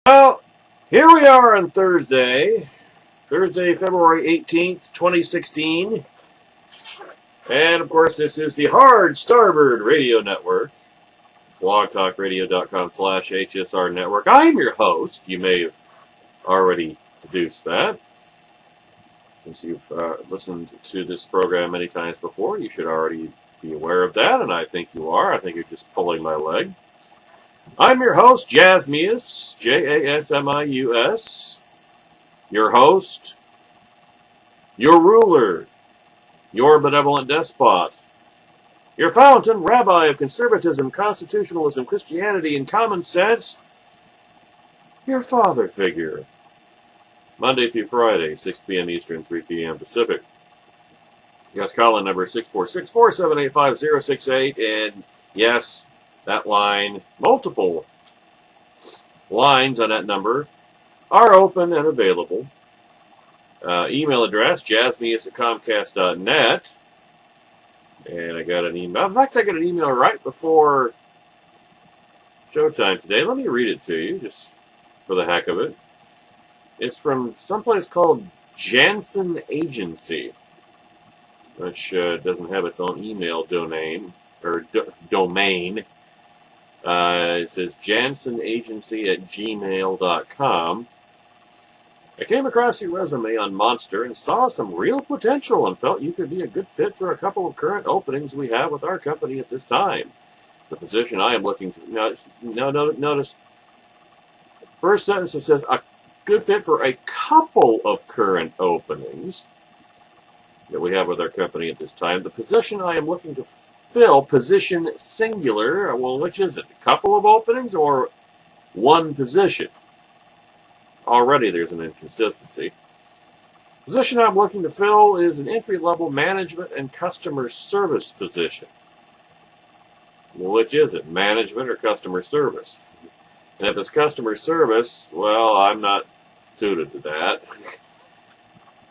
Well, here we are on Thursday, February 18th, 2016. And, of course, this is the Hard Starboard Radio Network, blogtalkradio.com/HSR Network. I'm your host. You may have already deduced that. Since you've listened to this program many times before, you should already be aware of that, and I think you are. I think you're just pulling my leg. I'm your host, Jasmius, Jasmius, your host, your ruler, your benevolent despot, your fountain, rabbi of conservatism, constitutionalism, Christianity, and common sense, your father figure. Monday through Friday, 6 p.m. Eastern, 3 p.m. Pacific. Yes, call-in number 646-478-5068, and yes, that line, multiple lines on that number are open and available. Email address, jasmius@comcast.net. And I got an email. In fact, I got an email right before showtime today. Let me read it to you, just for the heck of it. It's from someplace called Jansen Agency, which doesn't have its own email domain. It says jansenagency@gmail.com. I came across your resume on Monster and saw some real potential and felt you could be a good fit for a couple of current openings we have with our company at this time. The position I am looking to... Notice, first sentence, it says, a good fit for a couple of current openings that we have with our company at this time. The position I am looking to fill, position singular, well, which is it? A couple of openings or one position? Already there's an inconsistency. The position I'm looking to fill is an entry-level management and customer service position. Well, which is it? Management or customer service? And if it's customer service, well, I'm not suited to that.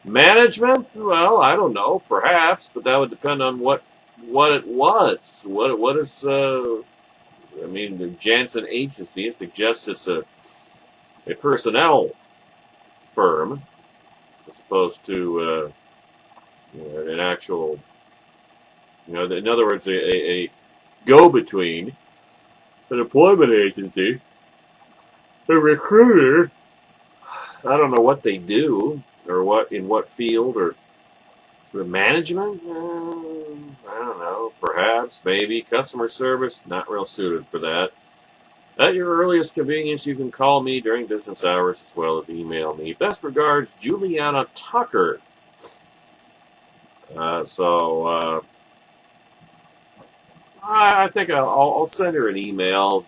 Management? Well, I don't know, perhaps, but that would depend on what it was. What is, the Jansen Agency, it suggests it's a personnel firm as opposed to an actual, in other words, a go-between, an employment agency, a recruiter. I don't know what they do or in what field or management. I don't know. Perhaps, maybe customer service. Not real suited for that. At your earliest convenience, you can call me during business hours as well as email me. Best regards, Juliana Tucker. I think I'll send her an email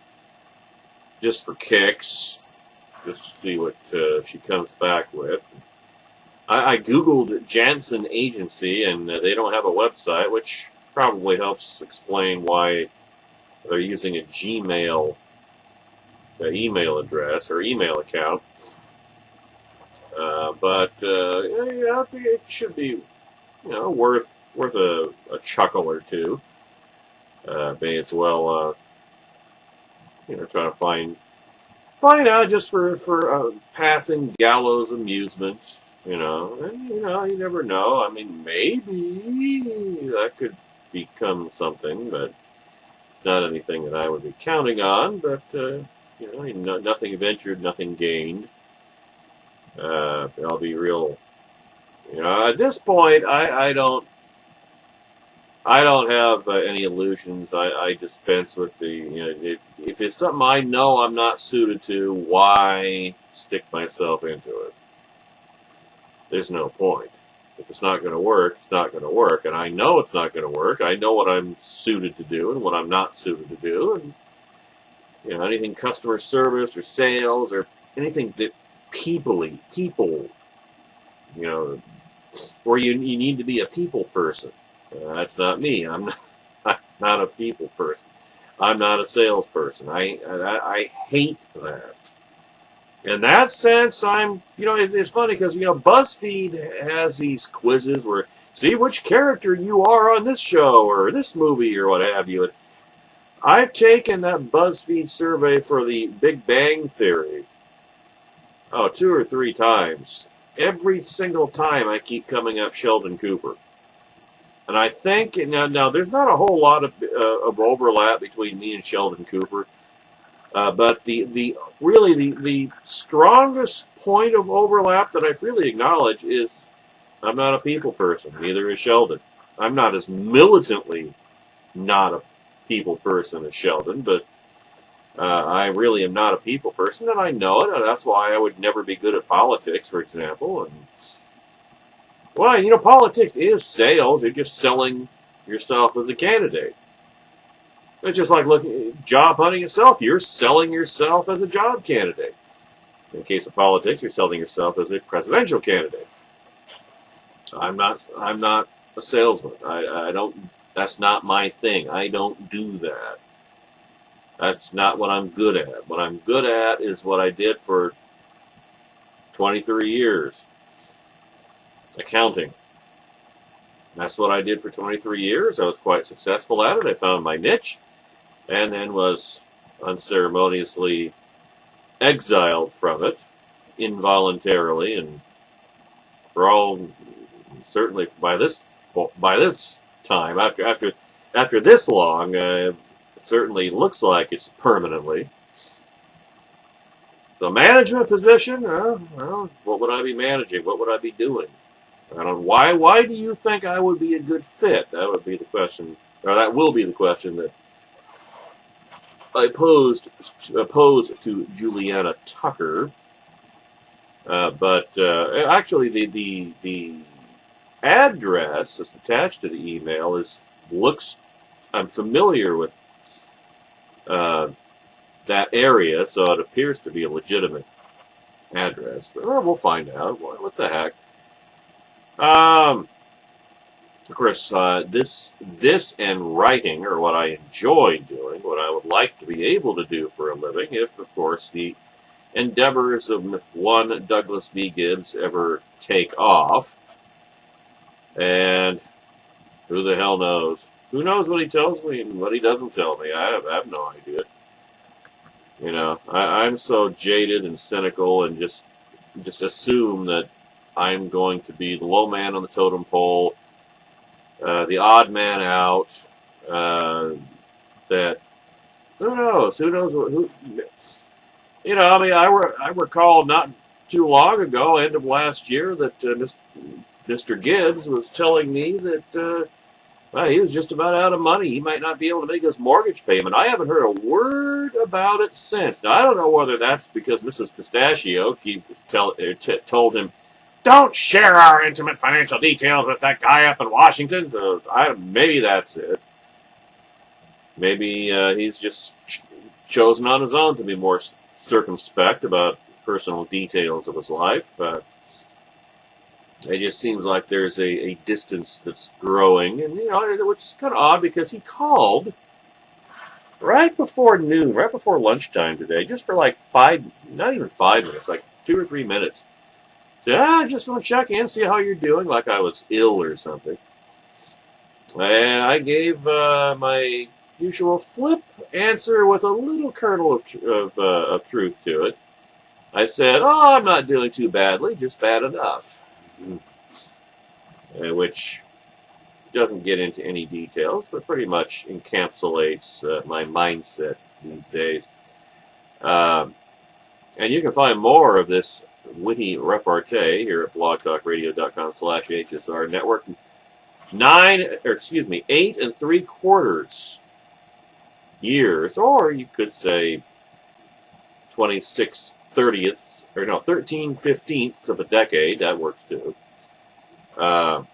just for kicks, just to see what she comes back with. I Googled Jansen Agency, and they don't have a website, which probably helps explain why they're using a Gmail email address or email account. But I think it should be, worth a chuckle or two. May as well, try to find out just for passing gallows amusement. And you never know. I mean, maybe that could become something, but it's not anything that I would be counting on. But nothing ventured, nothing gained. I'll be real. At this point, I don't have any illusions. I dispense with the. If it's something I know I'm not suited to, why stick myself into it? There's no point. If it's not going to work, it's not going to work, and I know it's not going to work. I know what I'm suited to do and what I'm not suited to do, and anything customer service or sales or anything that people, or you need to be a people person. That's not me. I'm not a people person. I'm not a salesperson. I hate that. In that sense, it's funny because, BuzzFeed has these quizzes where, see which character you are on this show or this movie or what have you. I've taken that BuzzFeed survey for the Big Bang Theory, 2 or 3 times. Every single time I keep coming up Sheldon Cooper. And I think, now there's not a whole lot of overlap between me and Sheldon Cooper. But the strongest point of overlap that I freely acknowledge is I'm not a people person. Neither is Sheldon. I'm not as militantly not a people person as Sheldon, but I really am not a people person, and I know it, and that's why I would never be good at politics, for example. And well, politics is sales. You're just selling yourself as a candidate. It's just like job hunting itself. You're selling yourself as a job candidate. In the case of politics, you're selling yourself as a presidential candidate. I'm not a salesman. I don't. That's not my thing. I don't do that. That's not what I'm good at. What I'm good at is what I did for 23 years. Accounting. That's what I did for 23 years. I was quite successful at it. I found my niche, and then was unceremoniously exiled from it involuntarily, and for all certainly by this time after this long, it certainly looks like it's permanently. The management position, well, what would I be managing? What would I be doing? I don't know. Why do you think I would be a good fit? That would be the question, or that will be the question that I posed to Juliana Tucker. But actually, the address that's attached to the email I'm familiar with that area, so it appears to be a legitimate address. But we'll find out. What the heck? Of course, this and writing are what I enjoy doing, what I would like to be able to do for a living, if, of course, the endeavors of one Douglas V. Gibbs ever take off. And who the hell knows? Who knows what he tells me and what he doesn't tell me? I have no idea. I'm so jaded and cynical and just assume that I'm going to be the low man on the totem pole, the odd man out, that who knows? I recall not too long ago, end of last year, that Mr. Gibbs was telling me that he was just about out of money. He might not be able to make his mortgage payment. I haven't heard a word about it since. Now, I don't know whether that's because Mrs. Pistachio told him, don't share our intimate financial details with that guy up in Washington. Maybe that's it. Maybe he's just chosen on his own to be more circumspect about personal details of his life. It just seems like there's a distance that's growing, and which is kind of odd because he called right before noon, right before lunchtime today, just for like not even 5 minutes, like 2 or 3 minutes. So I just want to check in, see how you're doing, like I was ill or something. And I gave my usual flip answer with a little kernel of truth to it. I said, I'm not doing too badly, just bad enough. Which doesn't get into any details, but pretty much encapsulates my mindset these days. And you can find more of this witty repartee here at blogtalkradio.com/HSR network. 8 3/4 years, or you could say 13/15 of a decade. That works too. A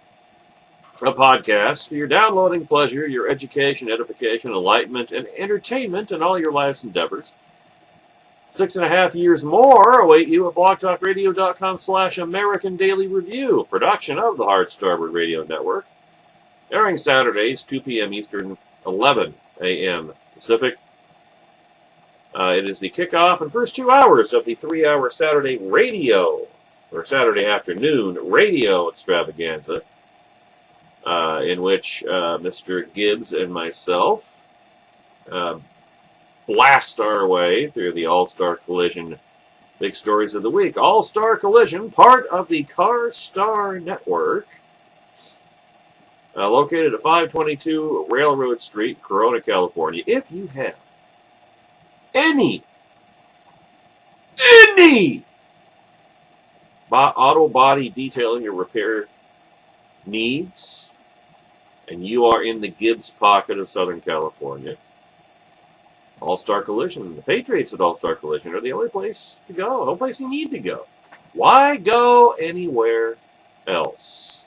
podcast for your downloading pleasure, your education, edification, enlightenment, and entertainment in all your life's endeavors. 6.5 years more await you at blogtalkradio.com/American Daily Review, production of the Hard Starboard Radio Network, airing Saturdays, 2 p.m. Eastern, 11 a.m. Pacific. It is the kickoff and first 2 hours of the 3-hour Saturday radio, or Saturday afternoon radio extravaganza, in which Mr. Gibbs and myself blast our way through the All-Star Collision Big stories of the week. All-Star Collision, part of the CarStar network, located at 522 Railroad Street, Corona, California. If you have any auto body detailing or repair needs, and you are in the Gibbs pocket of Southern California, All-Star Collision, the Patriots at All-Star Collision are the only place to go, the only place you need to go. Why go anywhere else?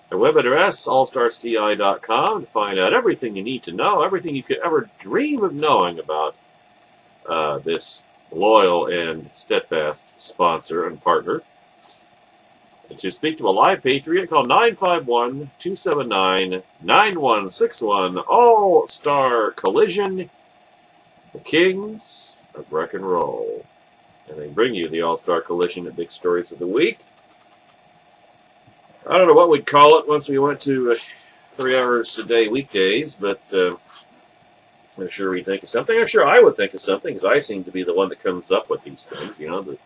Their web address, allstarci.com, to find out everything you need to know, everything you could ever dream of knowing about this loyal and steadfast sponsor and partner. And to speak to a live Patriot, call 951-279-9161. All-Star Collision, the kings of wreck and roll. And they bring you the All-Star Collision at Big Stories of the Week. I don't know what we'd call it once we went to 3 hours a day weekdays, but I'm sure we'd think of something. I'm sure I would think of something, because I seem to be the one that comes up with these things, you know, the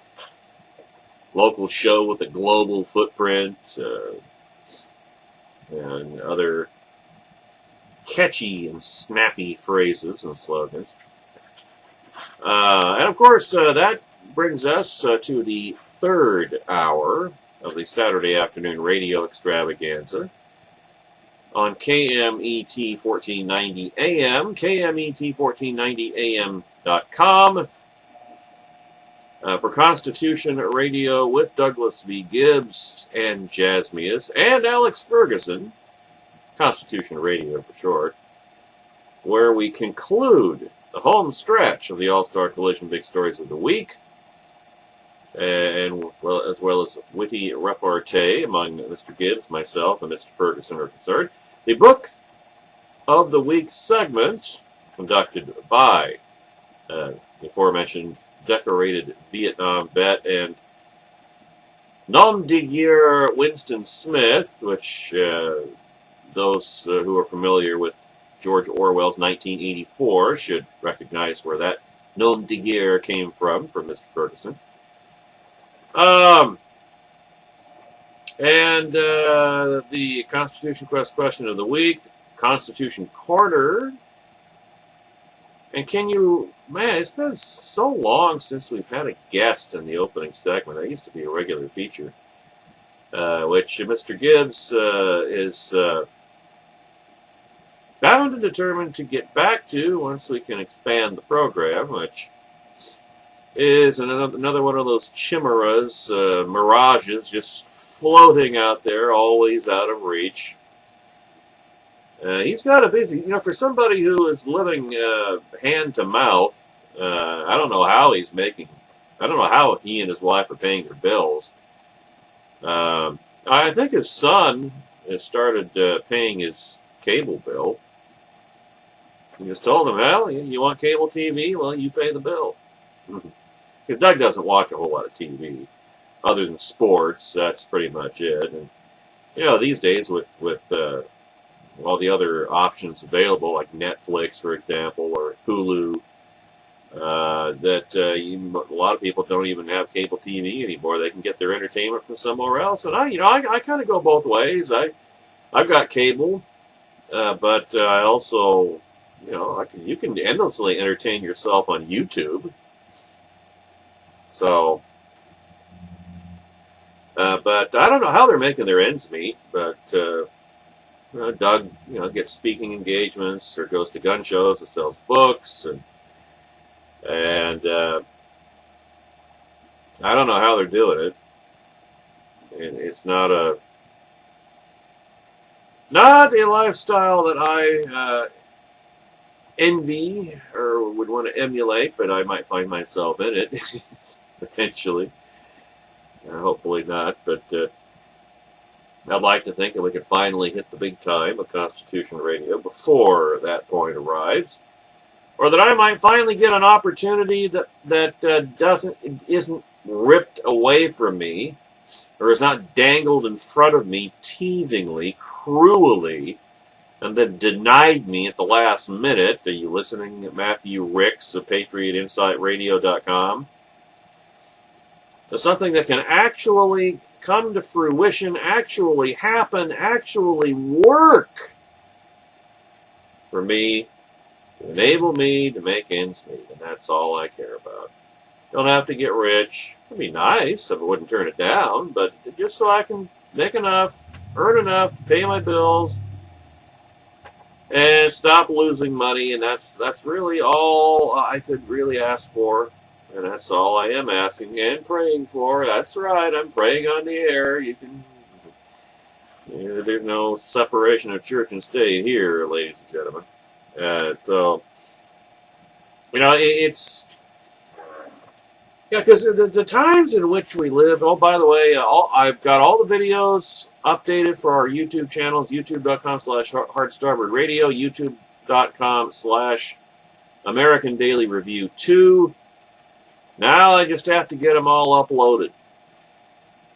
local show with a global footprint, and other catchy and snappy phrases and slogans. And of course, that brings us to the third hour of the Saturday afternoon radio extravaganza on KMET 1490 AM, KMET1490am.com. For Constitution Radio with Douglas V. Gibbs and Jasmius and Alex Ferguson, Constitution Radio for short, where we conclude the home stretch of the All-Star Collision Big Stories of the Week, and as well as witty repartee among Mr. Gibbs, myself, and Mr. Ferguson are concerned. The Book of the Week segment, conducted by the aforementioned decorated Vietnam vet and nom de guerre Winston Smith, which those who are familiar with George Orwell's 1984 should recognize where that nom de guerre came from Mr. Ferguson. And the Constitution Quest question of the week, Constitution Corner. And can you, man, it's been so long since we've had a guest in the opening segment. That used to be a regular feature, which Mr. Gibbs is bound and determined to get back to once we can expand the program, which is another one of those chimeras, mirages, just floating out there, always out of reach. He's got a busy, you know, for somebody who is living hand to mouth, I don't know how he's making, I don't know how he and his wife are paying their bills. I think his son has started paying his cable bill. He just told him, well, you want cable TV? Well, you pay the bill. Because Doug doesn't watch a whole lot of TV, other than sports. That's pretty much it. And you know, these days with all the other options available, like Netflix, for example, or Hulu, a lot of people don't even have cable TV anymore. They can get their entertainment from somewhere else. And I kind of go both ways. I've got cable, but I also, you know, you can endlessly entertain yourself on YouTube. So, but I don't know how they're making their ends meet, but Doug, you know, gets speaking engagements or goes to gun shows and sells books, and I don't know how they're doing it. And it's not a lifestyle that I envy or would want to emulate, but I might find myself in it eventually. Hopefully not, but I'd like to think that we could finally hit the big time of Constitution Radio before that point arrives, or that I might finally get an opportunity that isn't ripped away from me, or is not dangled in front of me teasingly, cruelly, and then denied me at the last minute. Are you listening, Matthew Ricks of PatriotInsightRadio.com? Something that can actually come to fruition, actually happen, actually work for me, to enable me to make ends meet, and that's all I care about. Don't have to get rich. It'd be nice if I wouldn't turn it down, but just so I can make enough, earn enough to pay my bills, and stop losing money, and that's really all I could really ask for, and that's all I am asking and praying for. That's right, I'm praying on the air. There's no separation of church and state here, ladies and gentlemen. So, it's... Yeah, because the times in which we live, oh, by the way, I've got all the videos updated for our YouTube channels, youtube.com/hardstarboardradio, youtube.com/American Daily Review 2. Now I just have to get them all uploaded.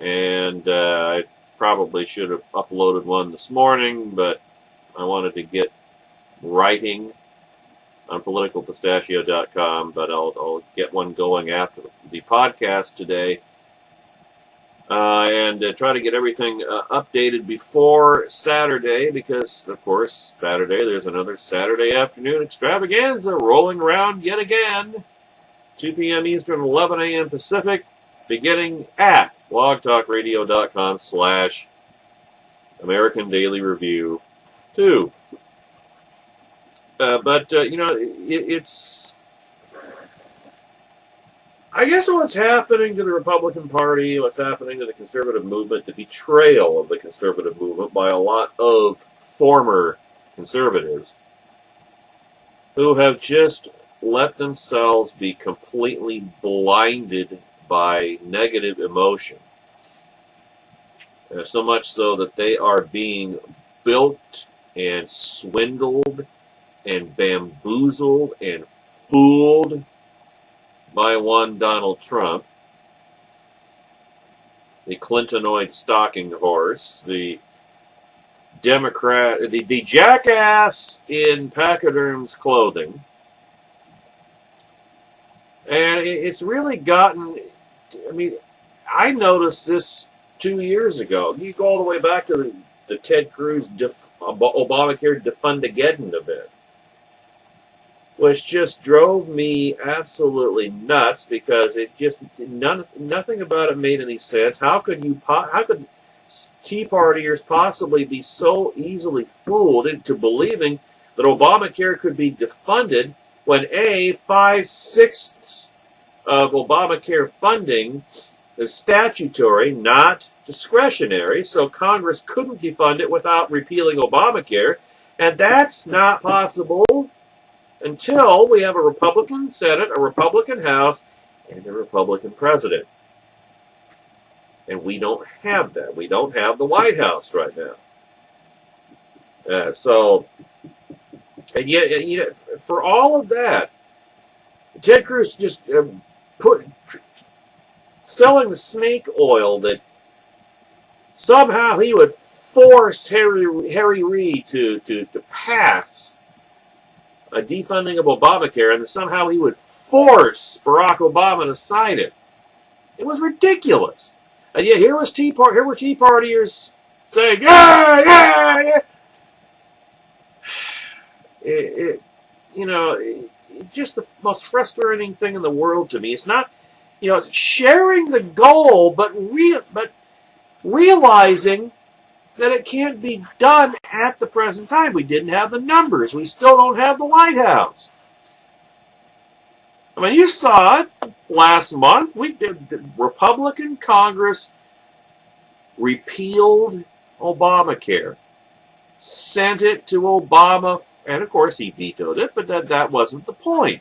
And I probably should have uploaded one this morning, but I wanted to get writing on politicalpistachio.com, but I'll get one going after the podcast today, and try to get everything updated before Saturday, because, of course, Saturday, there's another Saturday afternoon extravaganza rolling around yet again, 2 p.m. Eastern, 11 a.m. Pacific, beginning at blogtalkradio.com/American Daily Review 2. It's... I guess what's happening to the Republican Party, what's happening to the conservative movement, the betrayal of the conservative movement by a lot of former conservatives who have just let themselves be completely blinded by negative emotion. So much so that they are being bilked and swindled and bamboozled and fooled by one Donald Trump, the Clintonoid stalking horse, the Democrat, the jackass in pachyderm's clothing. And it's really gotten, I noticed this 2 years ago. You go all the way back to the Ted Cruz Obamacare defundageddon event, which just drove me absolutely nuts, because it just nothing about it made any sense. How could Tea Partiers possibly be so easily fooled into believing that Obamacare could be defunded when 5/6 of Obamacare funding is statutory, not discretionary, so Congress couldn't defund it without repealing Obamacare, and that's not possible until we have a Republican Senate, a Republican House, and a Republican President. And we don't have that. We don't have the White House right now. And yet, for all of that, Ted Cruz just selling the snake oil that somehow he would force Harry Reid to pass a defunding of Obamacare, and that somehow he would force Barack Obama to sign it. It was ridiculous. And yet here were Tea Partiers saying, yeah, yeah, yeah. It's just the most frustrating thing in the world to me. It's not, it's sharing the goal, but realizing that it can't be done at the present time. We didn't have the numbers. We still don't have the White House. You saw it last month. The Republican Congress repealed Obamacare, sent it to Obama, and of course he vetoed it, but that wasn't the point.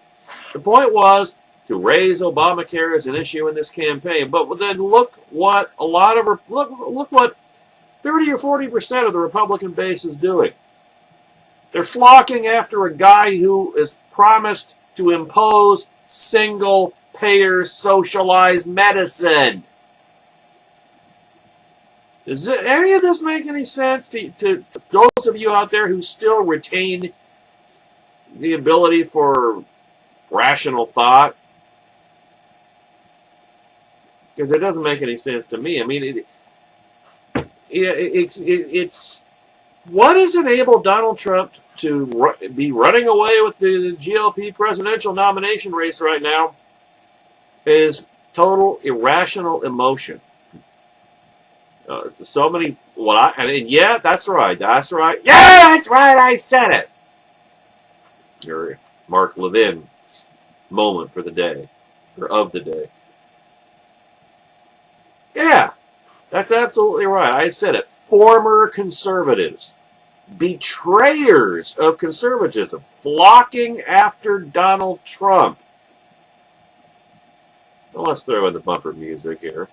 The point was to raise Obamacare as an issue in this campaign. But then look what look what 30 or 40% of the Republican base is doing. They're flocking after a guy who is promised to impose single-payer socialized medicine. Does any of this make any sense to those of you out there who still retain the ability for rational thought? Because it doesn't make any sense to me. I mean, it's what has enabled Donald Trump to be running away with the GOP presidential nomination race right now is total irrational emotion. So many, yeah, that's right, yeah, that's right, I said it. Your Mark Levin moment for the day, or of the day. Yeah, that's absolutely right, I said it. Former conservatives, betrayers of conservatism, flocking after Donald Trump. Well, let's throw in the bumper music here.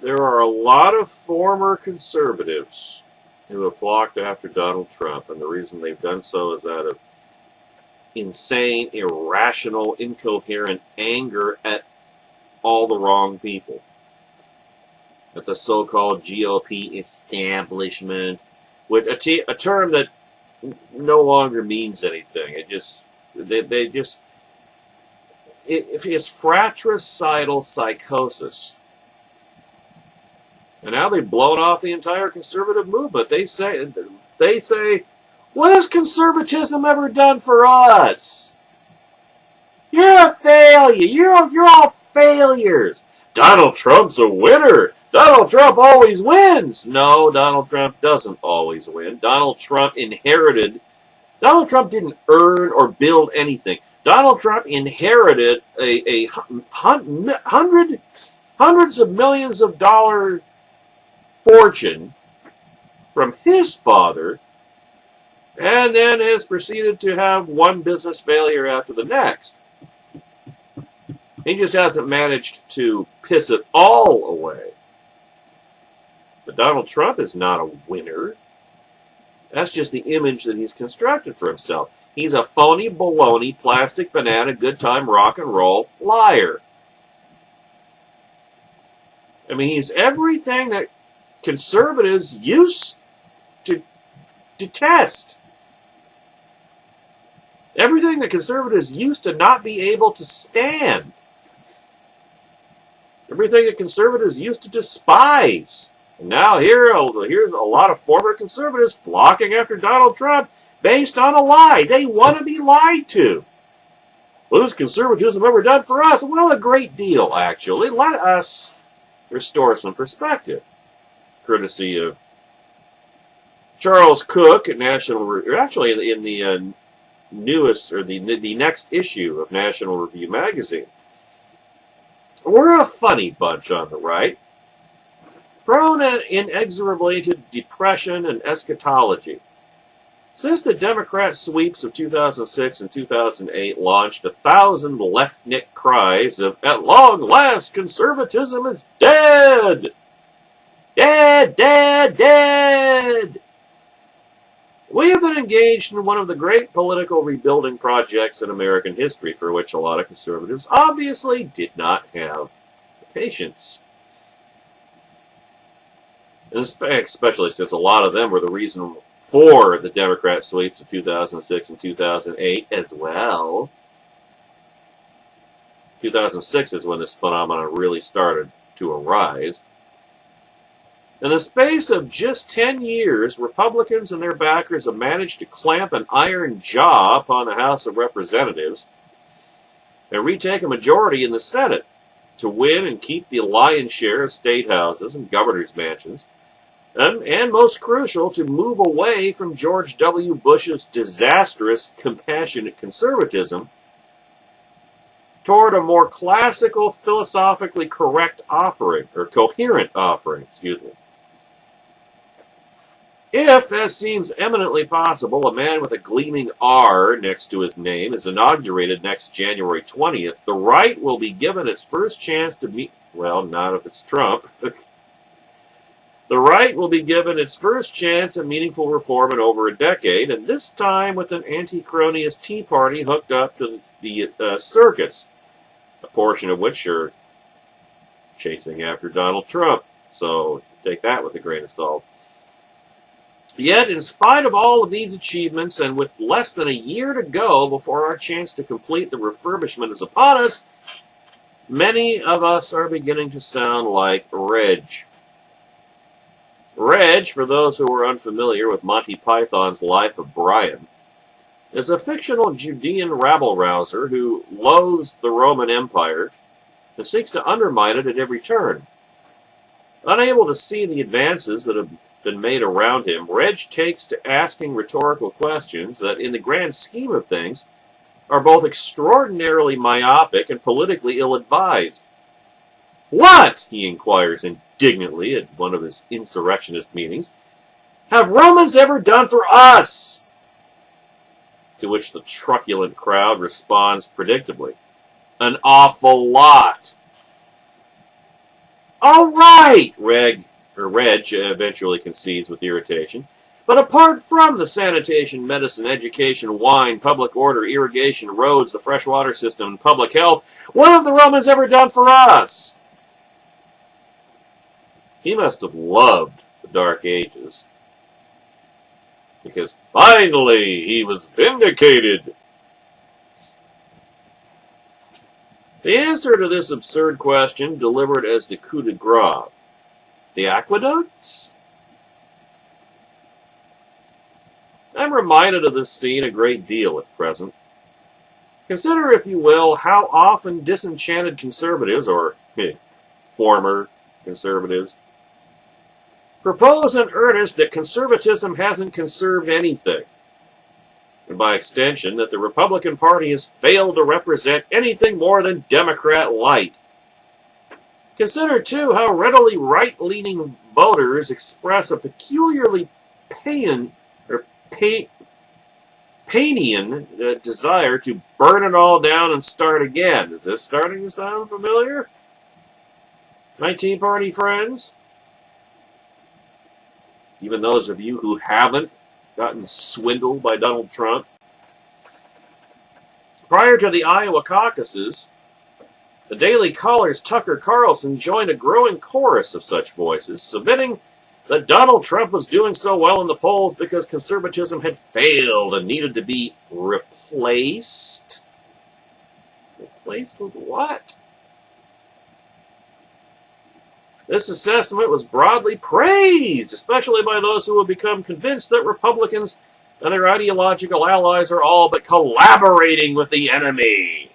There are a lot of former conservatives who have flocked after Donald Trump, and the reason they've done so is out of insane, irrational, incoherent anger at all the wrong people. At the so-called GOP establishment, with a term that no longer means anything. It just, it's fratricidal psychosis. And now they've blown off the entire conservative movement. They say, what has conservatism ever done for us? You're a failure. You're all failures. Donald Trump's a winner. Donald Trump always wins. No, Donald Trump doesn't always win. Donald Trump didn't earn or build anything. Donald Trump inherited a hundreds of millions of dollars fortune from his father, and then has proceeded to have one business failure after the next. He just hasn't managed to piss it all away. But Donald Trump is not a winner. That's just the image that he's constructed for himself. He's a phony, baloney, plastic banana, good time, rock and roll liar. I mean, he's everything that conservatives used to detest. Everything that conservatives used to not be able to stand. Everything that conservatives used to despise. And now here's a lot of former conservatives flocking after Donald Trump based on a lie. They want to be lied to. What has conservatism ever done for us? Well, a great deal, actually. Let us restore some perspective. Courtesy of Charles Cook at actually in the newest, or the next issue of National Review magazine. We're a funny bunch on the right, prone inexorably to depression and eschatology. Since the Democrat sweeps of 2006 and 2008 launched 1,000 leftnik cries of, "At long last, conservatism is dead! Dead, dead, dead!" We have been engaged in one of the great political rebuilding projects in American history, for which a lot of conservatives obviously did not have the patience. And especially since a lot of them were the reason for the Democrat sweeps of 2006 and 2008 as well. 2006 is when this phenomenon really started to arise. In the space of just 10 years, Republicans and their backers have managed to clamp an iron jaw upon the House of Representatives and retake a majority in the Senate to win and keep the lion's share of state houses and governor's mansions, and most crucial, to move away from George W. Bush's disastrous compassionate conservatism toward a more classical, philosophically correct offering, or coherent offering, If, as seems eminently possible, a man with a gleaming R next to his name is inaugurated next January 20th, the right will be given its first chance to meet, well, not if it's Trump. The right will be given its first chance at meaningful reform in over a decade, and this time with an anti-cronyist Tea Party hooked up to the circus, a portion of which are chasing after Donald Trump. So take that with a grain of salt. Yet, in spite of all of these achievements, and with less than a year to go before our chance to complete the refurbishment is upon us, many of us are beginning to sound like Reg. Reg, for those who are unfamiliar with Monty Python's Life of Brian, is a fictional Judean rabble-rouser who loathes the Roman Empire and seeks to undermine it at every turn. Unable to see the advances that have been made around him, Reg takes to asking rhetorical questions that, in the grand scheme of things, are both extraordinarily myopic and politically ill-advised. What, he inquires indignantly at one of his insurrectionist meetings, have Romans ever done for us? To which the truculent crowd responds predictably, an awful lot. All right, Reg eventually concedes with irritation. But apart from the sanitation, medicine, education, wine, public order, irrigation, roads, the freshwater system, and public health, what have the Romans ever done for us? He must have loved the Dark Ages, because finally he was vindicated. The answer to this absurd question, delivered as the coup de grace: the aqueducts? I'm reminded of this scene a great deal at present. Consider, if you will, how often disenchanted conservatives, or former conservatives, propose in earnest that conservatism hasn't conserved anything, and by extension that the Republican Party has failed to represent anything more than Democrat light. Consider, too, how readily right-leaning voters express a peculiarly Painian desire to burn it all down and start again. Is this starting to sound familiar? My Tea Party friends? Even those of you who haven't gotten swindled by Donald Trump. Prior to the Iowa caucuses, the Daily Caller's Tucker Carlson joined a growing chorus of such voices, submitting that Donald Trump was doing so well in the polls because conservatism had failed and needed to be replaced. Replaced with what? This assessment was broadly praised, especially by those who have become convinced that Republicans and their ideological allies are all but collaborating with the enemy.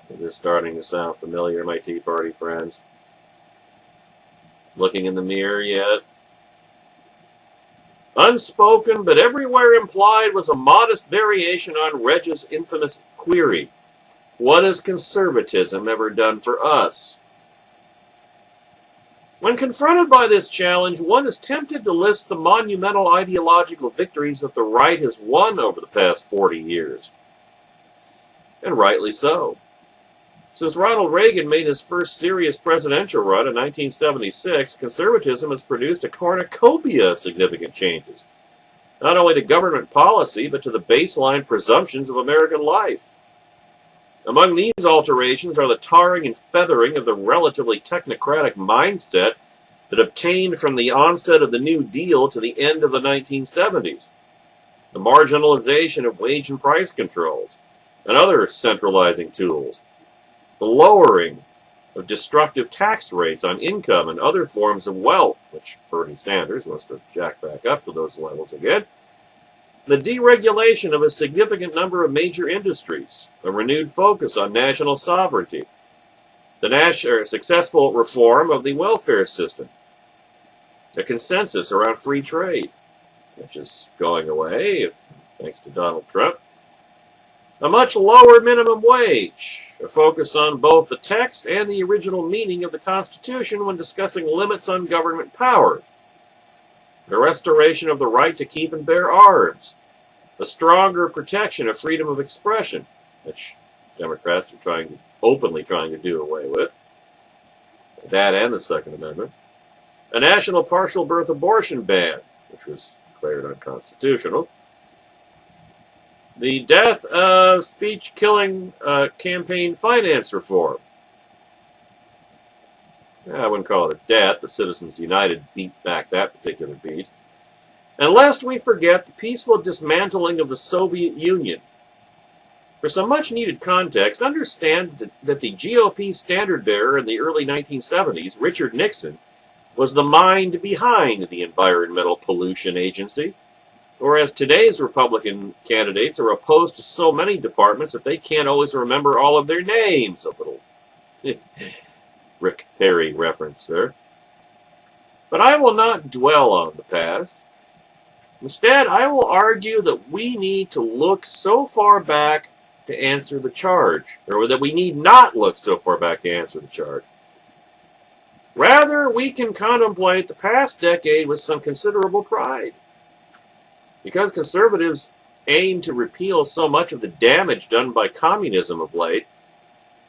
Is this starting to sound familiar, my Tea Party friends? Looking in the mirror yet? Unspoken, but everywhere implied, was a modest variation on Reg's infamous query: what has conservatism ever done for us? When confronted by this challenge, one is tempted to list the monumental ideological victories that the right has won over the past 40 years. And rightly so. Since Ronald Reagan made his first serious presidential run in 1976, conservatism has produced a cornucopia of significant changes, not only to government policy, but to the baseline presumptions of American life. Among these alterations are the tarring and feathering of the relatively technocratic mindset that obtained from the onset of the New Deal to the end of the 1970s, the marginalization of wage and price controls, and other centralizing tools, the lowering of destructive tax rates on income and other forms of wealth, which Bernie Sanders wants to jack back up to those levels again, the deregulation of a significant number of major industries, a renewed focus on national sovereignty, the successful reform of the welfare system, a consensus around free trade, which is going away thanks to Donald Trump, a much lower minimum wage, a focus on both the text and the original meaning of the Constitution when discussing limits on government power, the restoration of the right to keep and bear arms, a stronger protection of freedom of expression, which Democrats are openly trying to do away with, that and the Second Amendment, a national partial birth abortion ban, which was declared unconstitutional, the death of speech-killing campaign finance reform. I wouldn't call it a death. The Citizens United beat back that particular beast. And lest we forget the peaceful dismantling of the Soviet Union. For some much-needed context, understand that the GOP standard-bearer in the early 1970s, Richard Nixon, was the mind behind the Environmental Pollution Agency, whereas today's Republican candidates are opposed to so many departments that they can't always remember all of their names. A little Rick Perry reference there. But I will not dwell on the past. Instead, I will argue that we need to look so far back to answer the charge, or that we need not look so far back to answer the charge. Rather, we can contemplate the past decade with some considerable pride. Because conservatives aim to repeal so much of the damage done by communism of late,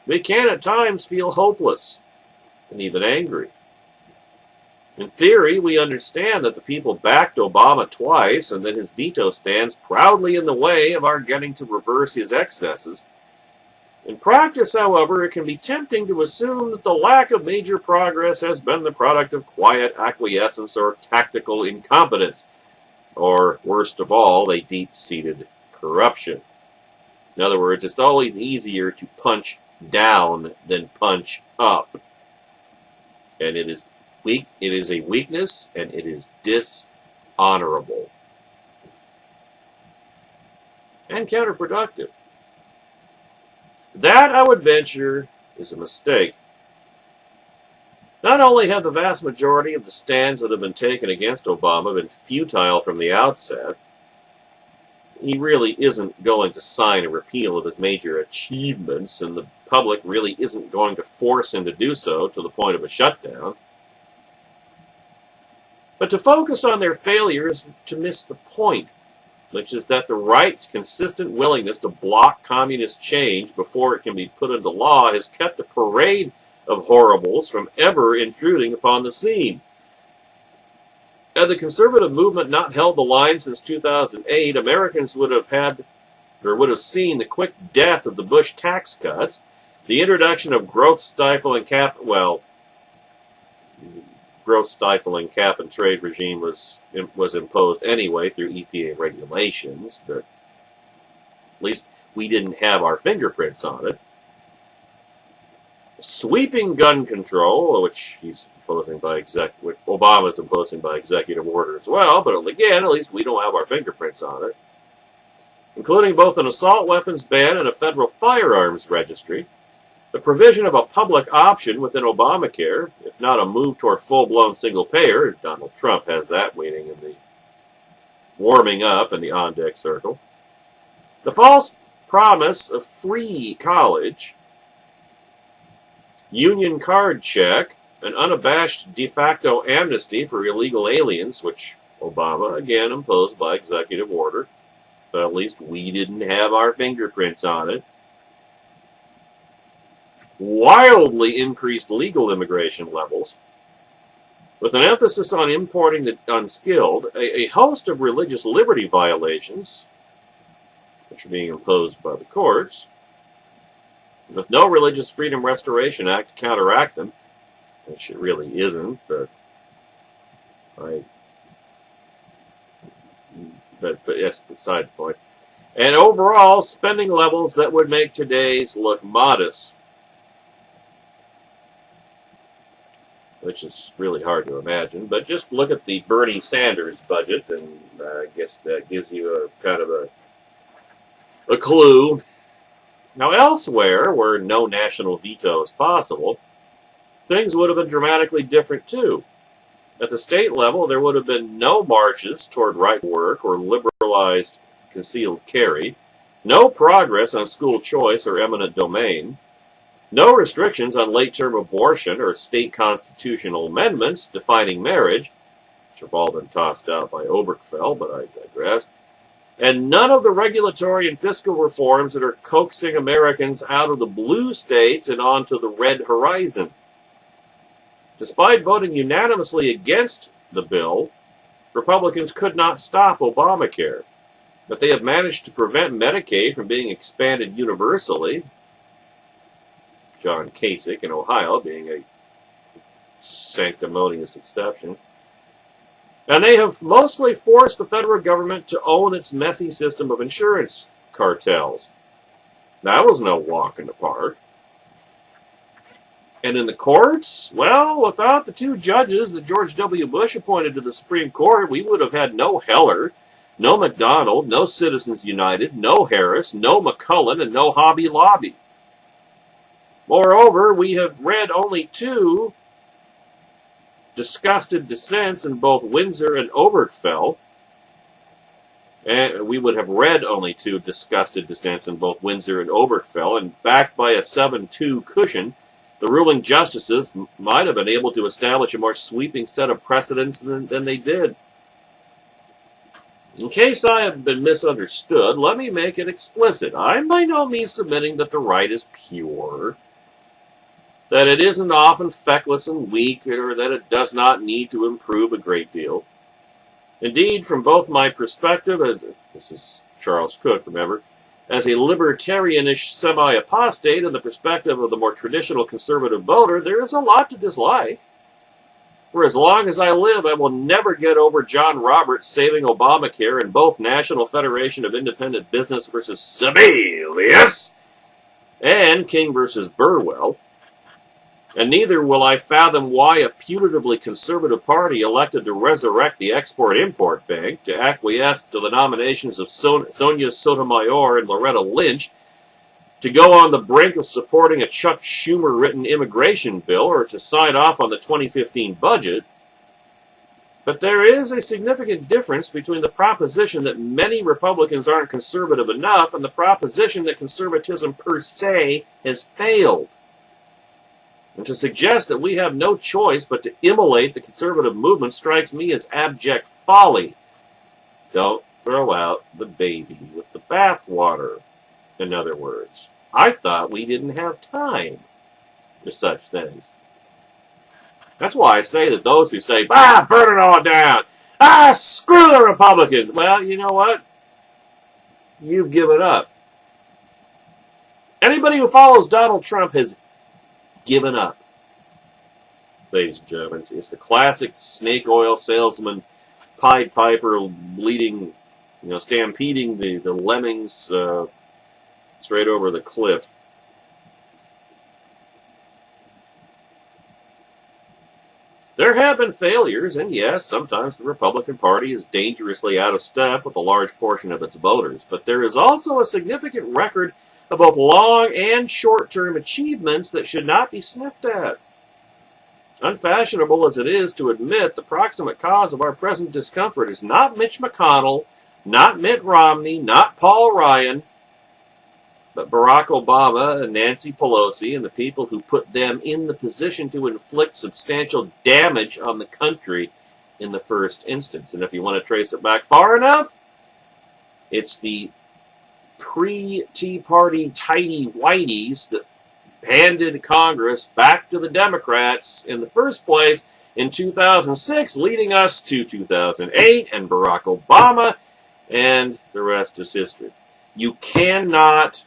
we can at times feel hopeless and even angry. In theory, we understand that the people backed Obama twice and that his veto stands proudly in the way of our getting to reverse his excesses. In practice, however, it can be tempting to assume that the lack of major progress has been the product of quiet acquiescence or tactical incompetence, or, worst of all, a deep-seated corruption. In other words, it's always easier to punch down than punch up. And it is a weakness, and it is dishonorable. And counterproductive. That, I would venture, is a mistake. Not only have the vast majority of the stands that have been taken against Obama been futile from the outset, he really isn't going to sign a repeal of his major achievements, and the public really isn't going to force him to do so to the point of a shutdown. But to focus on their failure is to miss the point, which is that the right's consistent willingness to block communist change before it can be put into law has kept a parade of horribles from ever intruding upon the scene. Had the conservative movement not held the line since 2008, Americans would have seen the quick death of the Bush tax cuts, the introduction of growth-stifling cap and trade regime was imposed anyway through EPA regulations, but at least we didn't have our fingerprints on it. Sweeping gun control, which Obama's imposing by executive order as well, but again, at least we don't have our fingerprints on it. Including both an assault weapons ban and a federal firearms registry, the provision of a public option within Obamacare, if not a move toward full-blown single-payer, Donald Trump has that waiting in the warming up in the on-deck circle, the false promise of free college, union card check, an unabashed de facto amnesty for illegal aliens, which Obama, again, imposed by executive order, but at least we didn't have our fingerprints on it. Wildly increased legal immigration levels, with an emphasis on importing the unskilled, a host of religious liberty violations, which are being imposed by the courts, with no Religious Freedom Restoration Act to counteract them, which it really isn't, but that's beside the point. And overall, spending levels that would make today's look modest. which is really hard to imagine. But just look at the Bernie Sanders budget, and I guess that gives you a kind of a clue. Now, elsewhere, where no national veto is possible, things would have been dramatically different too. At the state level, there would have been no marches toward right work or liberalized concealed carry, no progress on school choice or eminent domain, no restrictions on late-term abortion or state constitutional amendments defining marriage, which have all been tossed out by Obergefell, but I digress, and none of the regulatory and fiscal reforms that are coaxing Americans out of the blue states and onto the red horizon. Despite voting unanimously against the bill, Republicans could not stop Obamacare, but they have managed to prevent Medicaid from being expanded universally, John Kasich in Ohio being a sanctimonious exception. And they have mostly forced the federal government to own its messy system of insurance cartels. That was no walk in the park. And in the courts, well, without the two judges that George W. Bush appointed to the Supreme Court, we would have had no Heller, no McDonald, no Citizens United, no Harris, no McCullen, and no Hobby Lobby. Moreover, we have read only two disgusted dissents in both Windsor and Obergefell. And we would have read only two disgusted dissents in both Windsor and Obergefell, and backed by a 7-2 cushion, the ruling justices might have been able to establish a more sweeping set of precedents than they did. In case I have been misunderstood, let me make it explicit. I'm by no means submitting that the right is pure, that it isn't often feckless and weak, or that it does not need to improve a great deal. Indeed, from both my perspective, as this is Charles Cook, remember, as a libertarianish semi-apostate and the perspective of the more traditional conservative voter, there is a lot to dislike. For as long as I live, I will never get over John Roberts saving Obamacare in both National Federation of Independent Business versus Sebelius and King versus Burwell. And neither will I fathom why a putatively conservative party elected to resurrect the Export-Import Bank, to acquiesce to the nominations of Sonia Sotomayor and Loretta Lynch, to go on the brink of supporting a Chuck Schumer-written immigration bill, or to sign off on the 2015 budget. But there is a significant difference between the proposition that many Republicans aren't conservative enough and the proposition that conservatism per se has failed. And to suggest that we have no choice but to immolate the conservative movement strikes me as abject folly. Don't throw out the baby with the bathwater. In other words, I thought we didn't have time for such things. That's why I say that those who say, burn it all down, screw the Republicans, well, you know what? You've given up. Anybody who follows Donald Trump has given up. Ladies and gentlemen, it's the classic snake oil salesman, Pied Piper leading, stampeding the lemmings straight over the cliff. There have been failures, and yes, sometimes the Republican Party is dangerously out of step with a large portion of its voters, but there is also a significant record of both long and short-term achievements that should not be sniffed at. Unfashionable as it is to admit, the proximate cause of our present discomfort is not Mitch McConnell, not Mitt Romney, not Paul Ryan, but Barack Obama and Nancy Pelosi and the people who put them in the position to inflict substantial damage on the country in the first instance. And if you want to trace it back far enough, it's the pre-Tea Party tighty-whities that handed Congress back to the Democrats in the first place in 2006, leading us to 2008 and Barack Obama, and the rest is history. You cannot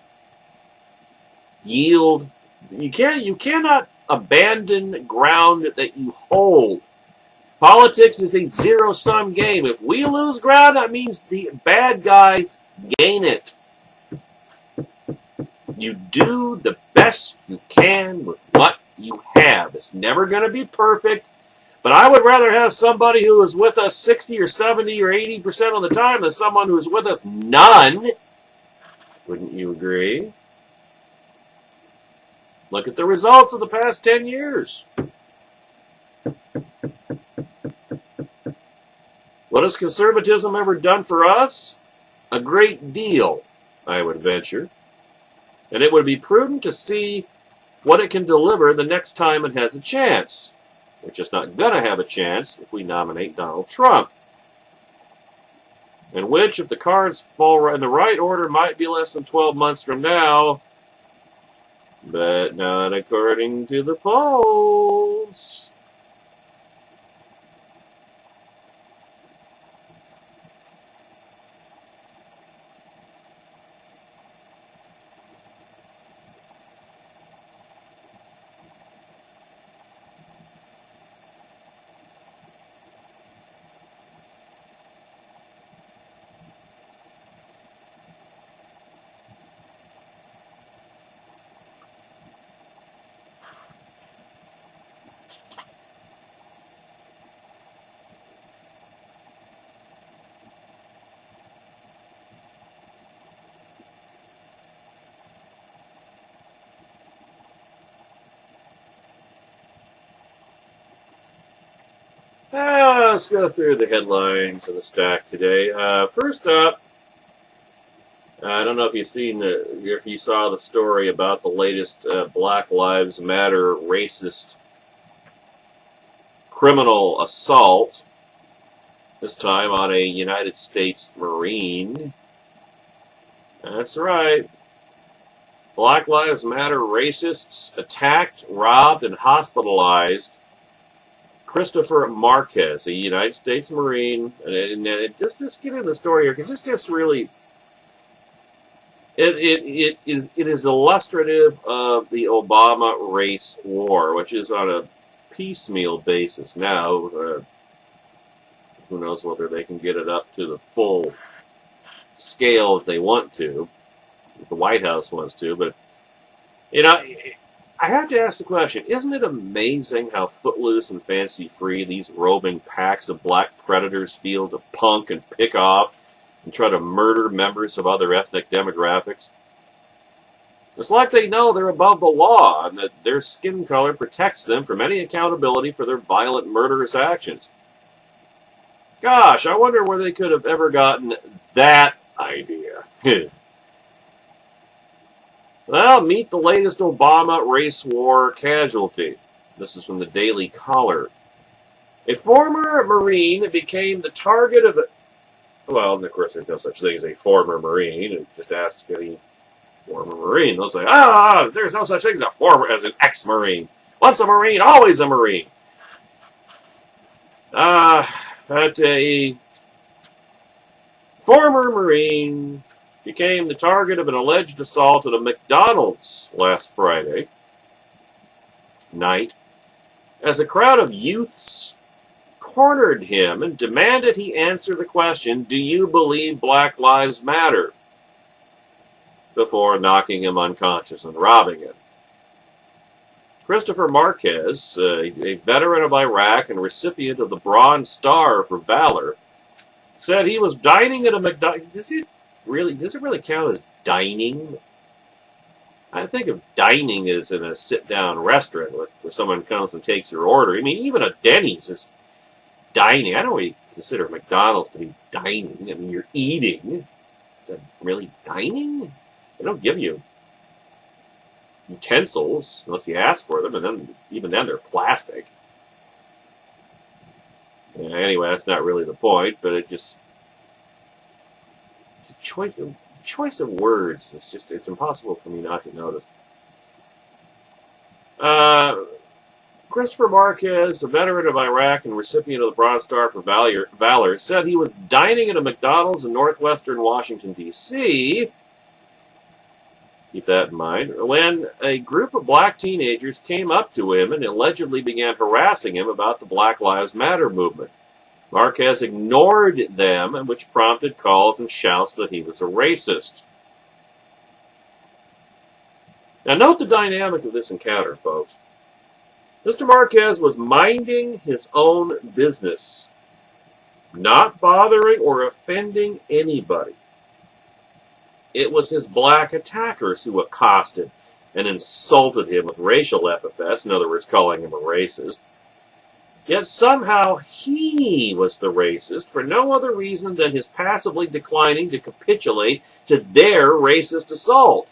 yield, you cannot abandon ground that you hold. Politics is a zero-sum game. If we lose ground, that means the bad guys gain it. You do the best you can with what you have. It's never going to be perfect, but I would rather have somebody who is with us 60 or 70 or 80% of the time than someone who is with us none. Wouldn't you agree? Look at the results of the past 10 years. What has conservatism ever done for us? A great deal, I would venture. And it would be prudent to see what it can deliver the next time it has a chance. We're just not going to have a chance if we nominate Donald Trump. And which, if the cards fall in the right order, might be less than 12 months from now. But not according to the polls. Let's go through the headlines of the stack today. First up, I don't know if you saw the story about the latest Black Lives Matter racist criminal assault, this time on a United States Marine. That's right. Black Lives Matter racists attacked, robbed, and hospitalized Christopher Marquez, a United States Marine. And just get into the story here, because this just really... It is illustrative of the Obama race war, which is on a piecemeal basis now. Who knows whether they can get it up to the full scale if they want to, if the White House wants to. But, I have to ask the question, isn't it amazing how footloose and fancy-free these roving packs of black predators feel to punk and pick off and try to murder members of other ethnic demographics? It's like they know they're above the law and that their skin color protects them from any accountability for their violent, murderous actions. Gosh, I wonder where they could have ever gotten that idea. Well, meet the latest Obama race war casualty. This is from the Daily Caller. A former Marine became the target of... Well, of course, there's no such thing as a former Marine. Just ask any former Marine. They'll say, there's no such thing as an ex-Marine. Once a Marine, always a Marine. But a former Marine became the target of an alleged assault at a McDonald's last Friday night as a crowd of youths cornered him and demanded he answer the question, "Do you believe Black Lives Matter?" before knocking him unconscious and robbing him. Christopher Marquez, a veteran of Iraq and recipient of the Bronze Star for Valor, said he was dining at a McDonald's. Does it really count as dining? I think of dining as in a sit-down restaurant where someone comes and takes their order. I mean, even a Denny's is dining. I don't really consider McDonald's to be dining. I mean, you're eating. Is that really dining? They don't give you utensils unless you ask for them, and even then they're plastic. Yeah, anyway, that's not really the point, but it just... choice of words, it's impossible for me not to notice. Christopher Marquez, a veteran of Iraq and recipient of the Bronze Star for Valor, said he was dining at a McDonald's in northwestern Washington, D.C., keep that in mind, when a group of black teenagers came up to him and allegedly began harassing him about the Black Lives Matter movement. Marquez ignored them, which prompted calls and shouts that he was a racist. Now note the dynamic of this encounter, folks. Mr. Marquez was minding his own business, not bothering or offending anybody. It was his black attackers who accosted and insulted him with racial epithets, in other words, calling him a racist. Yet somehow he was the racist for no other reason than his passively declining to capitulate to their racist assault.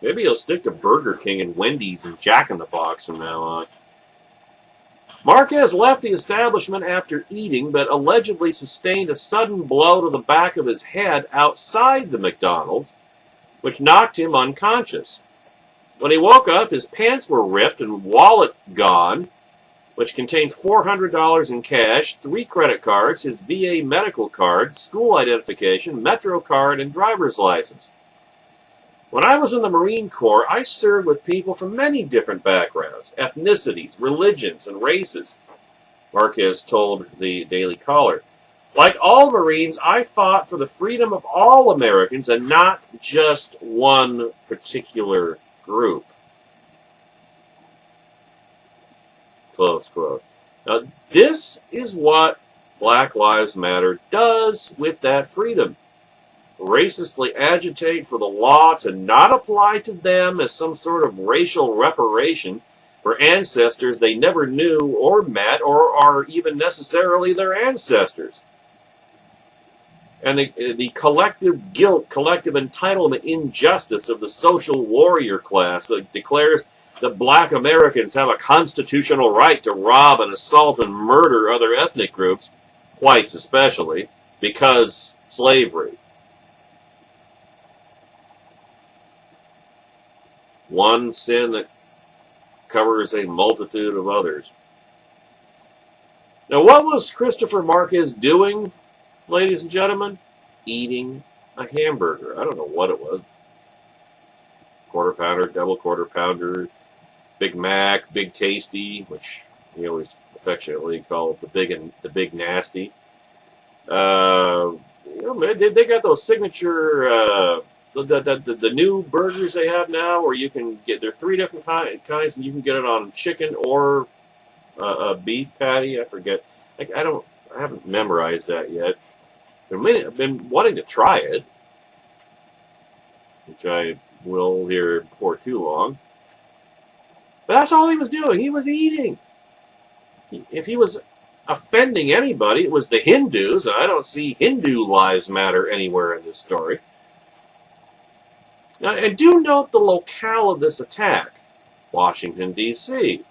Maybe he'll stick to Burger King and Wendy's and Jack in the Box from now on. Marquez left the establishment after eating, but allegedly sustained a sudden blow to the back of his head outside the McDonald's, which knocked him unconscious. When he woke up, his pants were ripped and wallet gone, which contained $400 in cash, 3 credit cards, his VA medical card, school identification, Metro card, and driver's license. When I was in the Marine Corps, I served with people from many different backgrounds, ethnicities, religions, and races, Marquez told the Daily Caller. Like all Marines, I fought for the freedom of all Americans and not just one particular group. Close quote. Now, this is what Black Lives Matter does with that freedom. Racistly agitate for the law to not apply to them as some sort of racial reparation for ancestors they never knew or met or are even necessarily their ancestors. And the collective guilt, collective entitlement, injustice of the social warrior class that declares that black Americans have a constitutional right to rob and assault and murder other ethnic groups, whites especially, because slavery. One sin that covers a multitude of others. Now, what was Christopher Marquez doing, ladies and gentlemen? Eating a hamburger. I don't know what it was. Quarter pounder, double quarter pounder, Big Mac, Big Tasty, which we always affectionately call the Big Nasty. They got those signature the new burgers they have now, where you can get, there are 3 different kinds, and you can get it on chicken or a beef patty. I forget. I haven't memorized that yet. I've been wanting to try it, which I will here before too long. But that's all he was doing. He was eating. If he was offending anybody, it was the Hindus, and I don't see Hindu lives matter anywhere in this story. Now, and do note the locale of this attack, Washington, D.C.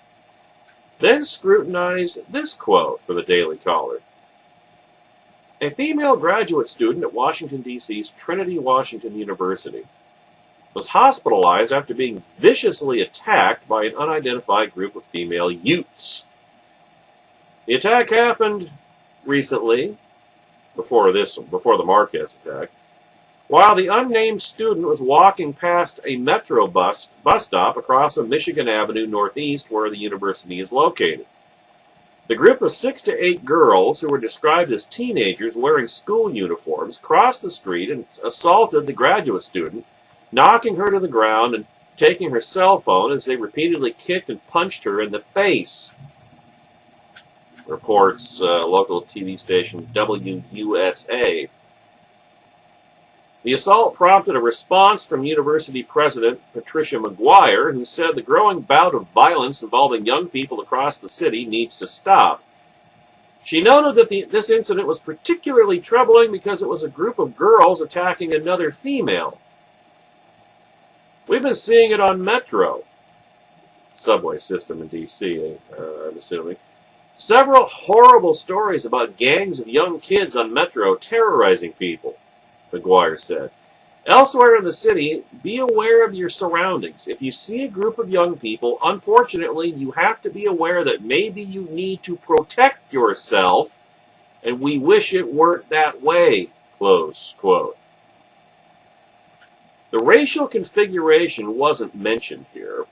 Then scrutinize this quote for the Daily Caller. A female graduate student at Washington, D.C.'s Trinity Washington University was hospitalized after being viciously attacked by an unidentified group of female Utes. The attack happened recently, before the Marquez attack, while the unnamed student was walking past a Metro bus stop across from Michigan Avenue Northeast, where the university is located. The group of 6 to 8 girls, who were described as teenagers wearing school uniforms, crossed the street and assaulted the graduate student, knocking her to the ground and taking her cell phone as they repeatedly kicked and punched her in the face, reports local TV station WUSA. The assault prompted a response from University President Patricia McGuire, who said the growing bout of violence involving young people across the city needs to stop. She noted that this incident was particularly troubling because it was a group of girls attacking another female. We've been seeing it on Metro, subway system in D.C., I'm assuming. Several horrible stories about gangs of young kids on Metro terrorizing people, McGuire said. Elsewhere in the city, be aware of your surroundings. If you see a group of young people, unfortunately, you have to be aware that maybe you need to protect yourself, and we wish it weren't that way, close quote. The racial configuration wasn't mentioned here,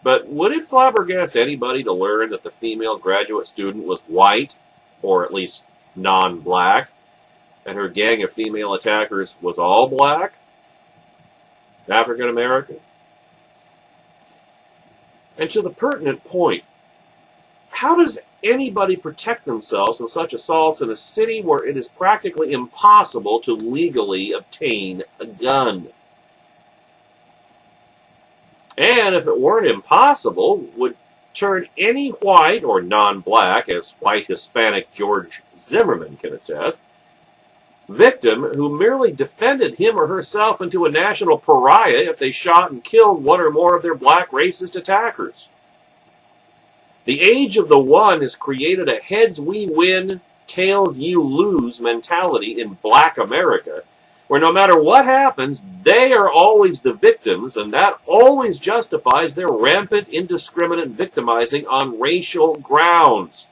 but would it flabbergast anybody to learn that the female graduate student was white, or at least non-black, and her gang of female attackers was all black, African American? And to the pertinent point, how does anybody protect themselves from such assaults in a city where it is practically impossible to legally obtain a gun? And if it weren't impossible, would turn any white or non-black, as white Hispanic George Zimmerman can attest, victim who merely defended him or herself into a national pariah if they shot and killed one or more of their black racist attackers. The age of the one has created a heads we win, tails you lose mentality in black America, where no matter what happens, they are always the victims, and that always justifies their rampant, indiscriminate victimizing on racial grounds.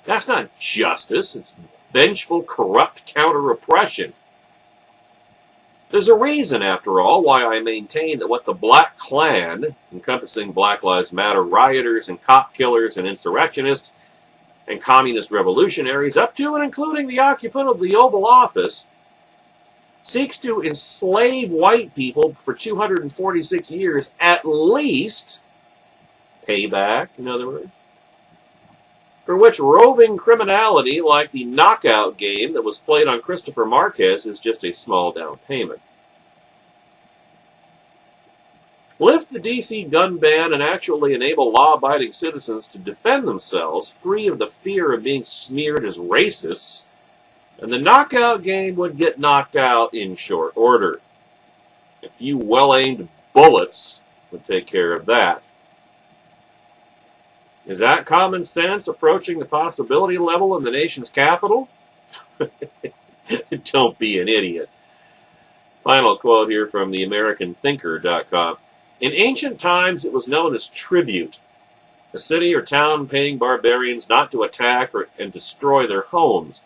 That's not justice, it's vengeful, corrupt counter-oppression. There's a reason, after all, why I maintain that what the Black Klan, encompassing Black Lives Matter rioters and cop killers and insurrectionists and communist revolutionaries, up to and including the occupant of the Oval Office, seeks to enslave white people for 246 years, at least, payback, in other words, for which roving criminality like the knockout game that was played on Christopher Marquez is just a small down payment. Lift the D.C. gun ban and actually enable law-abiding citizens to defend themselves free of the fear of being smeared as racists, and the knockout game would get knocked out in short order. A few well-aimed bullets would take care of that. Is that common sense approaching the possibility level in the nation's capital? Don't be an idiot. Final quote here from the AmericanThinker.com. In ancient times, it was known as tribute, a city or town paying barbarians not to attack and destroy their homes.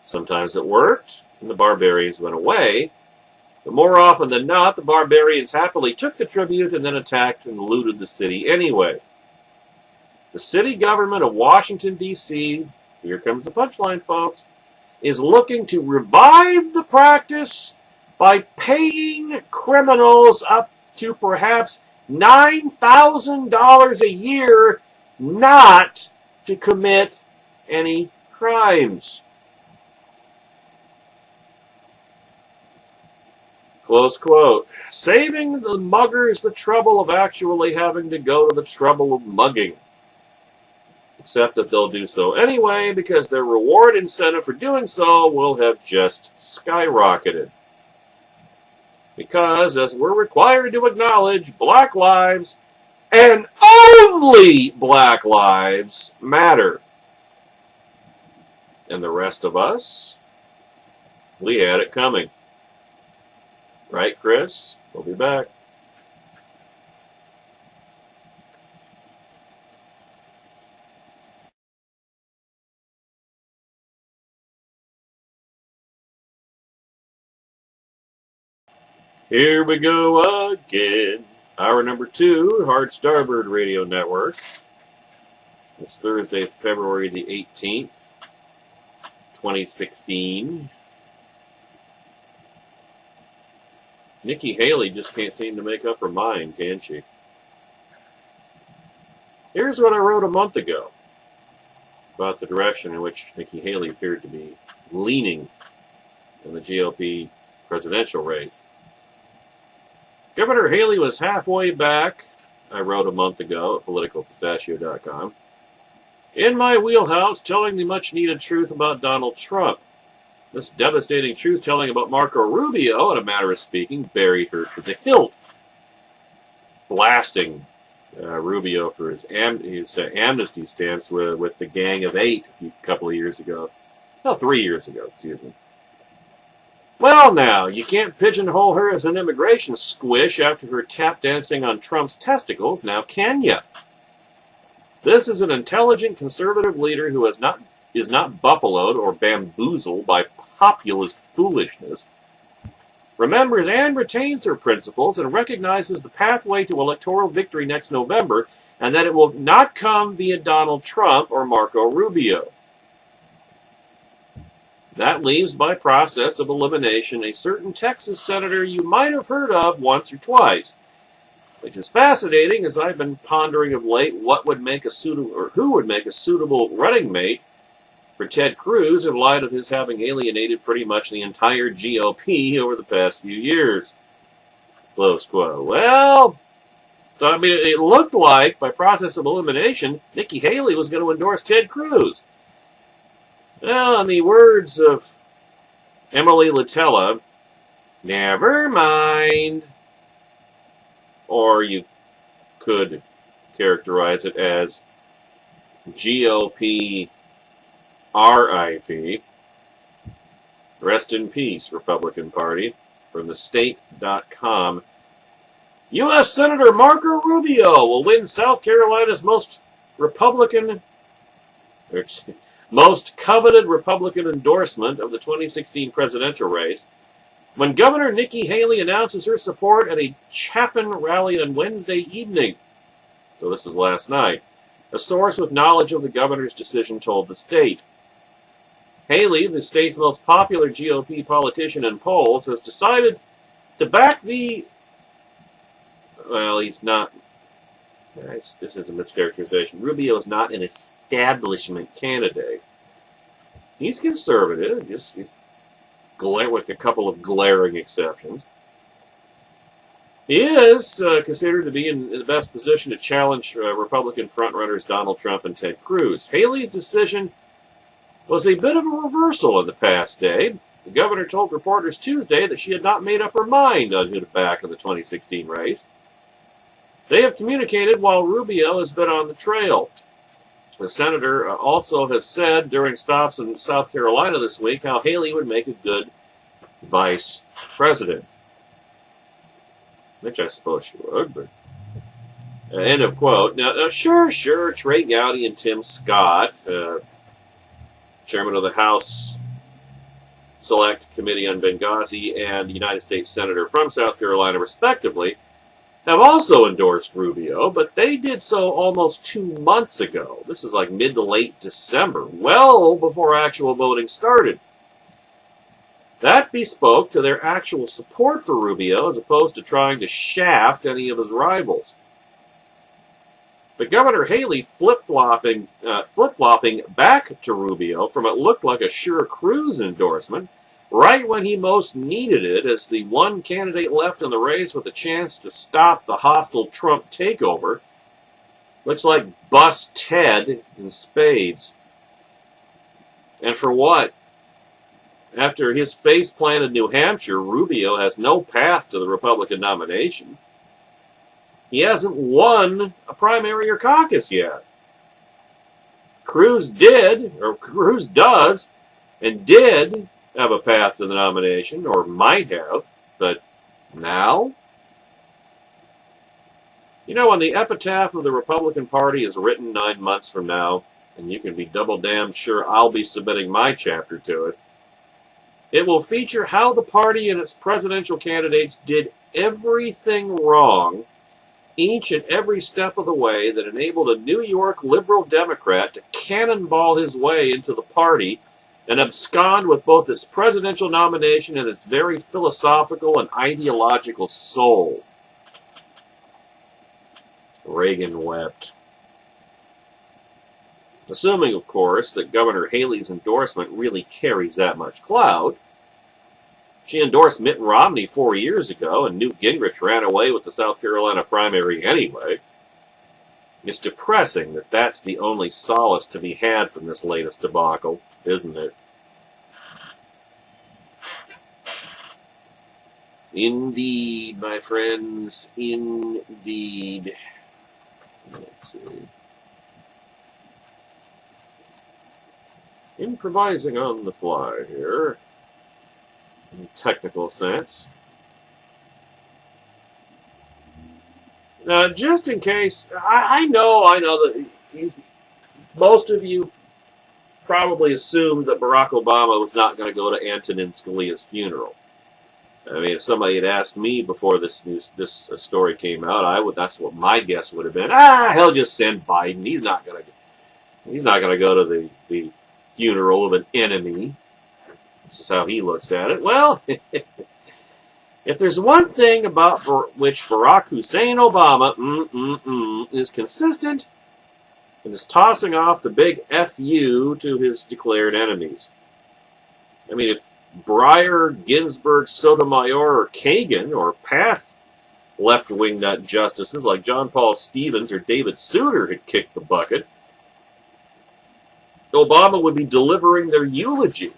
Sometimes it worked, and the barbarians went away, but more often than not, the barbarians happily took the tribute and then attacked and looted the city anyway. The city government of Washington, D.C., here comes the punchline, folks, is looking to revive the practice by paying criminals up to perhaps $9,000 a year not to commit any crimes. Close quote. Saving the muggers the trouble of actually having to go to the trouble of mugging. Except that they'll do so anyway because their reward incentive for doing so will have just skyrocketed. Because, as we're required to acknowledge, black lives, and only black lives, matter. And the rest of us, we had it coming. Right, Chris? We'll be back. Here we go again. Hour number 2, Hard Starboard Radio Network. It's Thursday, February the 18th, 2016. Nikki Haley just can't seem to make up her mind, can she? Here's what I wrote a month ago about the direction in which Nikki Haley appeared to be leaning in the GOP presidential race. Governor Haley was halfway back, I wrote a month ago at politicalpistachio.com, in my wheelhouse telling the much-needed truth about Donald Trump. This devastating truth-telling about Marco Rubio, in a matter of speaking, buried her to the hilt, blasting Rubio for his amnesty stance with the Gang of Eight a couple of years ago. No, 3 years ago, excuse me. Well, now, you can't pigeonhole her as an immigration squish after her tap dancing on Trump's testicles, now can ya? This is an intelligent conservative leader who is not buffaloed or bamboozled by populist foolishness, remembers and retains her principles, and recognizes the pathway to electoral victory next November, and that it will not come via Donald Trump or Marco Rubio. That leaves by process of elimination a certain Texas senator you might have heard of once or twice, which is fascinating as I've been pondering of late what would make a suitable, or who would make a suitable running mate for Ted Cruz in light of his having alienated pretty much the entire GOP over the past few years. Close quote. Well, so, I mean, it looked like, by process of elimination, Nikki Haley was going to endorse Ted Cruz. Well, in the words of Emily Latella, never mind. Or you could characterize it as GOP RIP. Rest in peace, Republican Party. From thestate.com. U.S. Senator Marco Rubio will win South Carolina's most coveted Republican endorsement of the 2016 presidential race when Governor Nikki Haley announces her support at a Chapin rally on Wednesday evening. So this was last night. A source with knowledge of the governor's decision told the state. Haley, the state's most popular GOP politician in polls, has decided to back the... Well, he's not... This is a mischaracterization. Rubio is not an establishment candidate. He's conservative, he's with a couple of glaring exceptions. He is considered to be in the best position to challenge Republican frontrunners Donald Trump and Ted Cruz. Haley's decision was a bit of a reversal in the past day. The governor told reporters Tuesday that she had not made up her mind on who to back in the 2016 race. They have communicated while Rubio has been on the trail. The senator also has said during stops in South Carolina this week how Haley would make a good vice president. Which I suppose she would, but... end of quote. Now, sure, Trey Gowdy and Tim Scott, chairman of the House Select Committee on Benghazi and United States Senator from South Carolina, respectively, have also endorsed Rubio, but they did so almost 2 months ago. This is like mid to late December, well before actual voting started. That bespoke to their actual support for Rubio as opposed to trying to shaft any of his rivals. But Governor Haley flip-flopping back to Rubio from what looked like a sure Cruz endorsement right when he most needed it as the one candidate left in the race with a chance to stop the hostile Trump takeover. Looks like Bust Ted in spades. And for what? After his face-plant in New Hampshire, Rubio has no path to the Republican nomination. He hasn't won a primary or caucus yet. Cruz does, and did have a path to the nomination, or might have, but now? You know, when the epitaph of the Republican Party is written 9 months from now, and you can be double damned sure I'll be submitting my chapter to it, it will feature how the party and its presidential candidates did everything wrong each and every step of the way that enabled a New York liberal Democrat to cannonball his way into the party and abscond with both its presidential nomination and its very philosophical and ideological soul. Reagan wept. Assuming, of course, that Governor Haley's endorsement really carries that much clout. She endorsed Mitt Romney 4 years ago, and Newt Gingrich ran away with the South Carolina primary anyway. It's depressing that that's the only solace to be had from this latest debacle, isn't it? Indeed, my friends, indeed. Let's see. Improvising on the fly here, in technical sense. Now, just in case, I know that most of you probably assumed that Barack Obama was not going to go to Antonin Scalia's funeral. I mean, if somebody had asked me before this story came out, that's what my guess would have been. He'll just send Biden. He's not going to go to the funeral of an enemy. This is how he looks at it. Well, If there's one thing about which Barack Hussein Obama is consistent, it is tossing off the big F-U to his declared enemies. I mean, if Breyer, Ginsburg, Sotomayor, or Kagan, or past left-wing nut justices like John Paul Stevens or David Souter had kicked the bucket, Obama would be delivering their eulogy.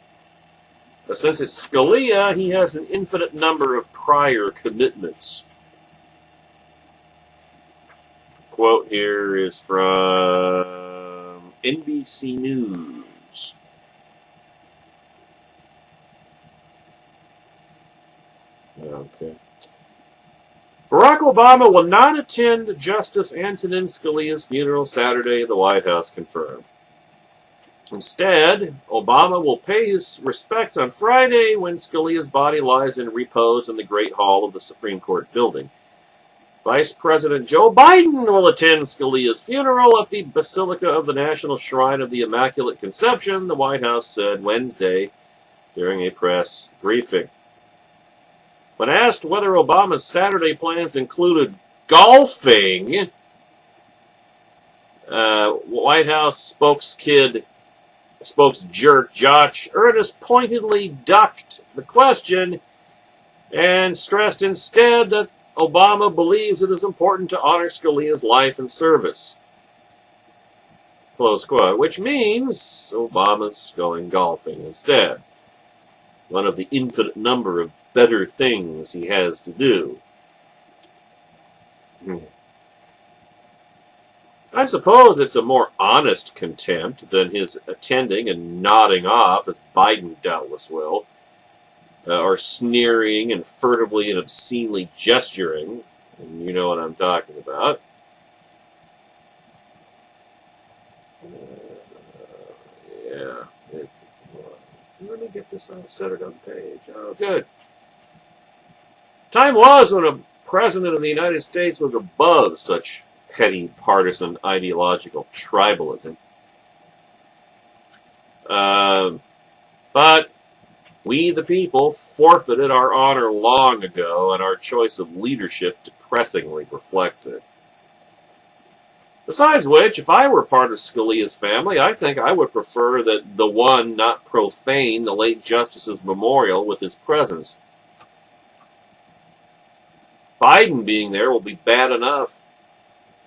But since it's Scalia, he has an infinite number of prior commitments. Quote here is from NBC News. Okay. Barack Obama will not attend Justice Antonin Scalia's funeral Saturday, the White House confirmed. Instead, Obama will pay his respects on Friday when Scalia's body lies in repose in the Great Hall of the Supreme Court building. Vice President Joe Biden will attend Scalia's funeral at the Basilica of the National Shrine of the Immaculate Conception, the White House said Wednesday during a press briefing. When asked whether Obama's Saturday plans included golfing, White House spokesjerk Josh Earnest pointedly ducked the question and stressed instead that Obama believes it is important to honor Scalia's life and service. Close quote. Which means Obama's going golfing instead. One of the infinite number of better things he has to do. I suppose it's a more honest contempt than his attending and nodding off, as Biden doubtless will, or sneering and furtively and obscenely gesturing, and you know what I'm talking about. Let me get this centered on the page. Oh, good. Time was when a president of the United States was above such petty partisan ideological tribalism. But we, the people, forfeited our honor long ago, and our choice of leadership depressingly reflects it. Besides which, if I were part of Scalia's family, I think I would prefer that the one not profane the late Justice's memorial with his presence. Biden being there will be bad enough.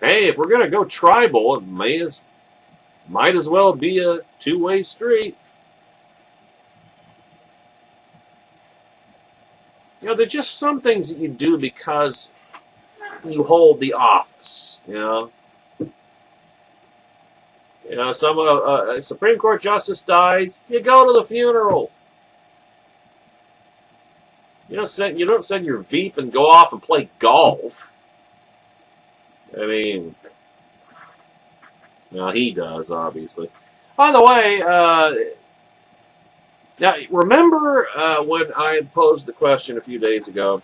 Hey, if we're going to go tribal, it might as well be a two-way street. You know, there's just some things that you do because you hold the office, you know. You know, a Supreme Court justice dies, you go to the funeral. You don't send your Veep and go off and play golf. I mean, no, he does, obviously. By the way, now remember when I posed the question a few days ago,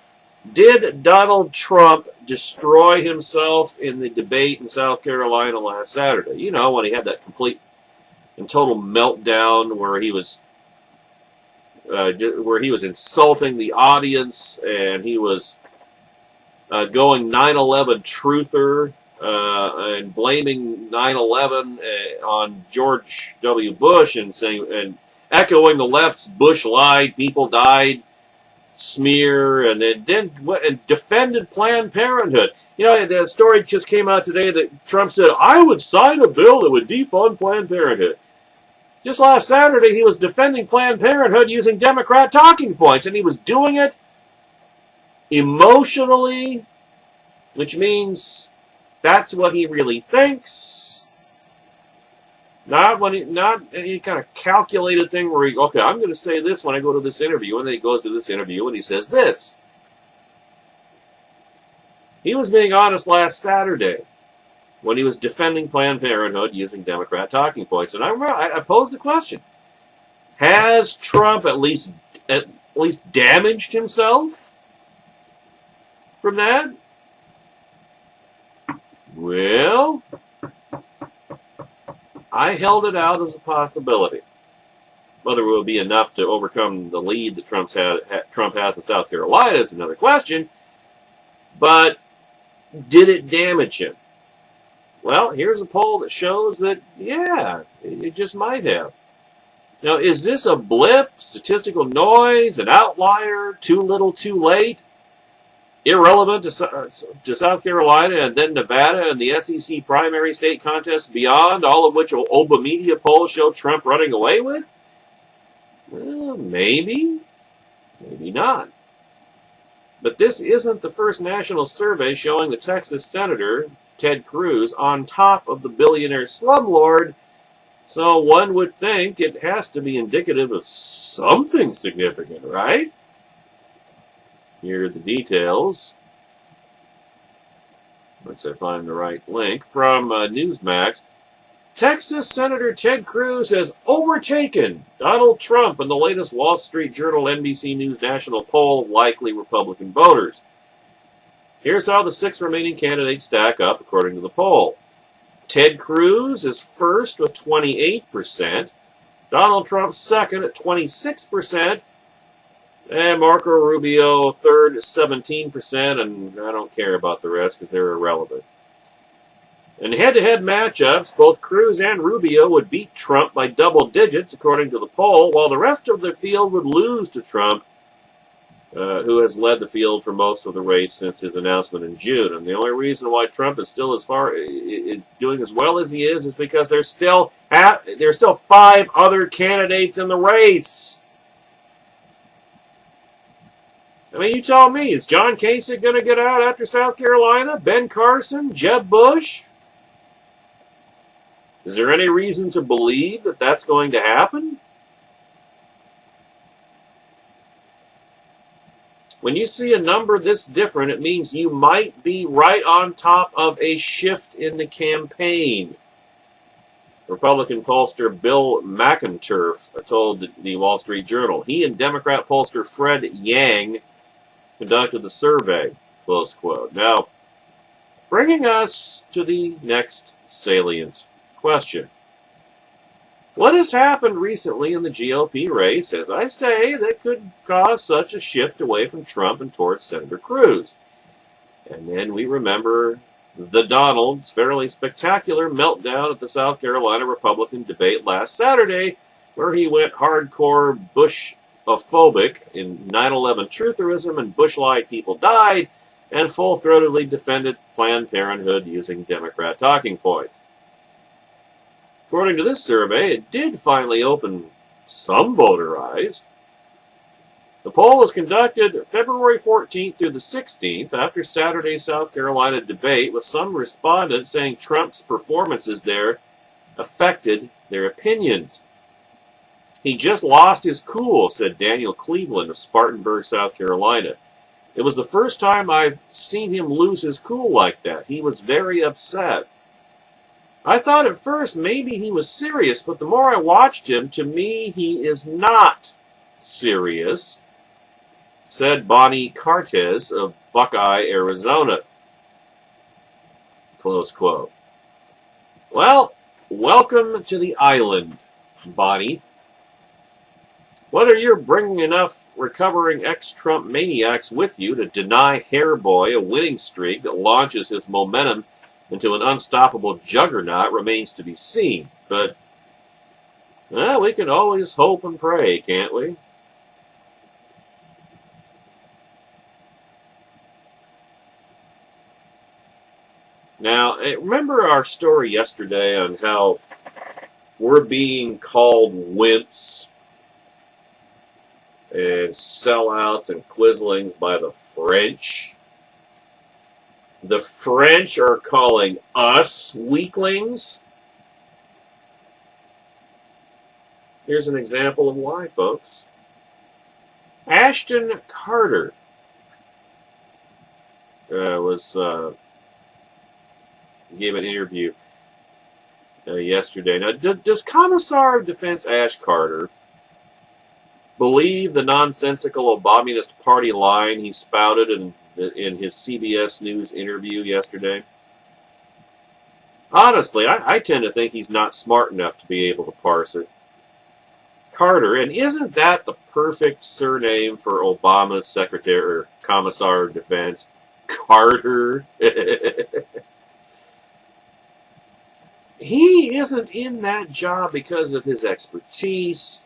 did Donald Trump destroy himself in the debate in South Carolina last Saturday? You know, when he had that complete and total meltdown where he was insulting the audience, and he was going 9/11 truther and blaming 9/11 on George W. Bush and saying and echoing the left's Bush lied, people died smear, and then defended Planned Parenthood. You know, the story just came out today that Trump said, I would sign a bill that would defund Planned Parenthood. Just last Saturday, he was defending Planned Parenthood using Democrat talking points, and he was doing it emotionally, which means that's what he really thinks. Not any kind of calculated thing where okay, I'm going to say this when I go to this interview, and then he goes to this interview and he says this. He was being honest last Saturday when he was defending Planned Parenthood using Democrat talking points. And I remember I posed the question: has Trump at least damaged himself from that? Well, I held it out as a possibility. Whether it will be enough to overcome the lead that Trump has in South Carolina is another question. But did it damage him? Well, here's a poll that shows that, yeah, it just might have. Now, is this a blip, statistical noise, an outlier, too little, too late, irrelevant to South Carolina and then Nevada and the SEC primary state contests beyond, all of which Oba media polls show Trump running away with? Well, maybe, maybe not. But this isn't the first national survey showing the Texas Senator, Ted Cruz, on top of the billionaire slumlord, so one would think it has to be indicative of something significant, right? Here are the details. Once I find the right link. From Newsmax, Texas Senator Ted Cruz has overtaken Donald Trump in the latest Wall Street Journal NBC News national poll of likely Republican voters. Here's how the 6 remaining candidates stack up according to the poll. Ted Cruz is first with 28%, Donald Trump second at 26%, and Marco Rubio third at 17%, and I don't care about the rest because they're irrelevant. In head-to-head matchups, both Cruz and Rubio would beat Trump by double digits according to the poll, while the rest of the field would lose to Trump, who has led the field for most of the race since his announcement in June. And the only reason why Trump is still is doing as well as he is because there's still 5 other candidates in the race. I mean, you tell me, is John Kasich going to get out after South Carolina? Ben Carson? Jeb Bush? Is there any reason to believe that that's going to happen? When you see a number this different, it means you might be right on top of a shift in the campaign. Republican pollster Bill McInturf told the Wall Street Journal. He and Democrat pollster Fred Yang conducted the survey, close quote. Now, bringing us to the next salient question. What has happened recently in the GOP race, as I say, that could cause such a shift away from Trump and towards Senator Cruz? And then we remember the Donald's fairly spectacular meltdown at the South Carolina Republican debate last Saturday, where he went hardcore Bush-ophobic in 9/11 trutherism and Bush-like people died, and full-throatedly defended Planned Parenthood using Democrat talking points. According to this survey, it did finally open some voter eyes. The poll was conducted February 14th through the 16th after Saturday's South Carolina debate, with some respondents saying Trump's performances there affected their opinions. He just lost his cool, said Daniel Cleveland of Spartanburg, South Carolina. It was the first time I've seen him lose his cool like that. He was very upset. I thought at first maybe he was serious, but the more I watched him, to me he is not serious, said Bonnie Cartes of Buckeye, Arizona. Close quote. Well, welcome to the island, Bonnie. Whether you're bringing enough recovering ex-Trump maniacs with you to deny Hairboy a winning streak that launches his momentum into an unstoppable juggernaut remains to be seen. But, well, we can always hope and pray, can't we? Now, remember our story yesterday on how we're being called wimps and sellouts and quislings by the French? The French are calling us weaklings. Here's an example of why, folks. Ashton Carter gave an interview yesterday. Now, does Commissar of Defense Ash Carter believe the nonsensical Obamist party line he spouted in his CBS News interview yesterday? Honestly, I tend to think he's not smart enough to be able to parse it. Carter, and isn't that the perfect surname for Obama's Secretary or Commissar of Defense? Carter. He isn't in that job because of his expertise,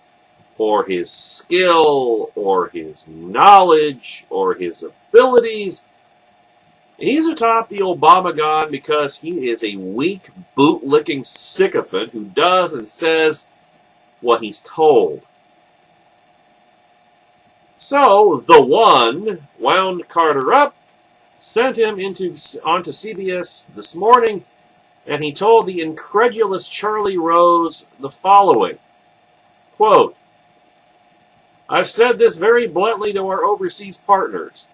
or his skill, or his knowledge, or his abilities. He's atop the Obamagon because he is a weak, boot-licking sycophant who does and says what he's told. So, the one wound Carter up, sent him onto CBS this morning, and he told the incredulous Charlie Rose the following, quote, "I've said this very bluntly to our overseas partners.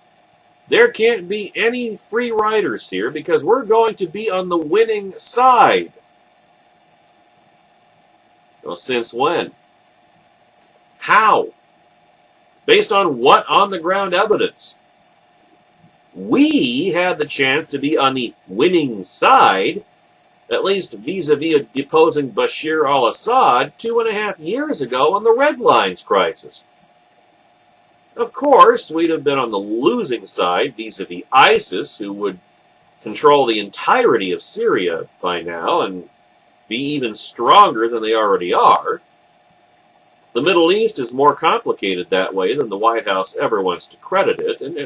There can't be any free riders here because we're going to be on the winning side." Well, since when? How? Based on what on-the-ground evidence? We had the chance to be on the winning side, at least vis-a-vis deposing Bashir al-Assad 2.5 years ago in the Red Lines crisis. Of course, we'd have been on the losing side vis-a-vis ISIS, who would control the entirety of Syria by now and be even stronger than they already are. The Middle East is more complicated that way than the White House ever wants to credit it. And,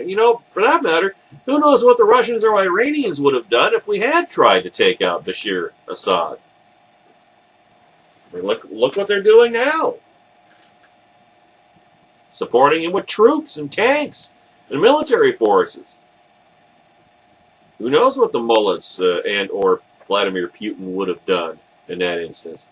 for that matter, who knows what the Russians or Iranians would have done if we had tried to take out Bashir Assad. I mean, look what they're doing now. Supporting him with troops and tanks and military forces. Who knows what the mullahs and or Vladimir Putin would have done in that instance.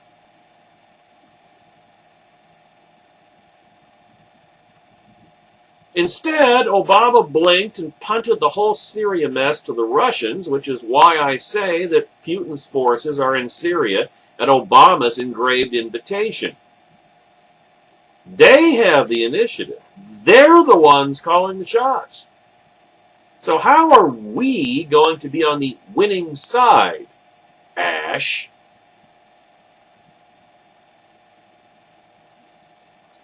Instead, Obama blinked and punted the whole Syria mess to the Russians, which is why I say that Putin's forces are in Syria at Obama's engraved invitation. They have the initiative. They're the ones calling the shots. So how are we going to be on the winning side, Ash?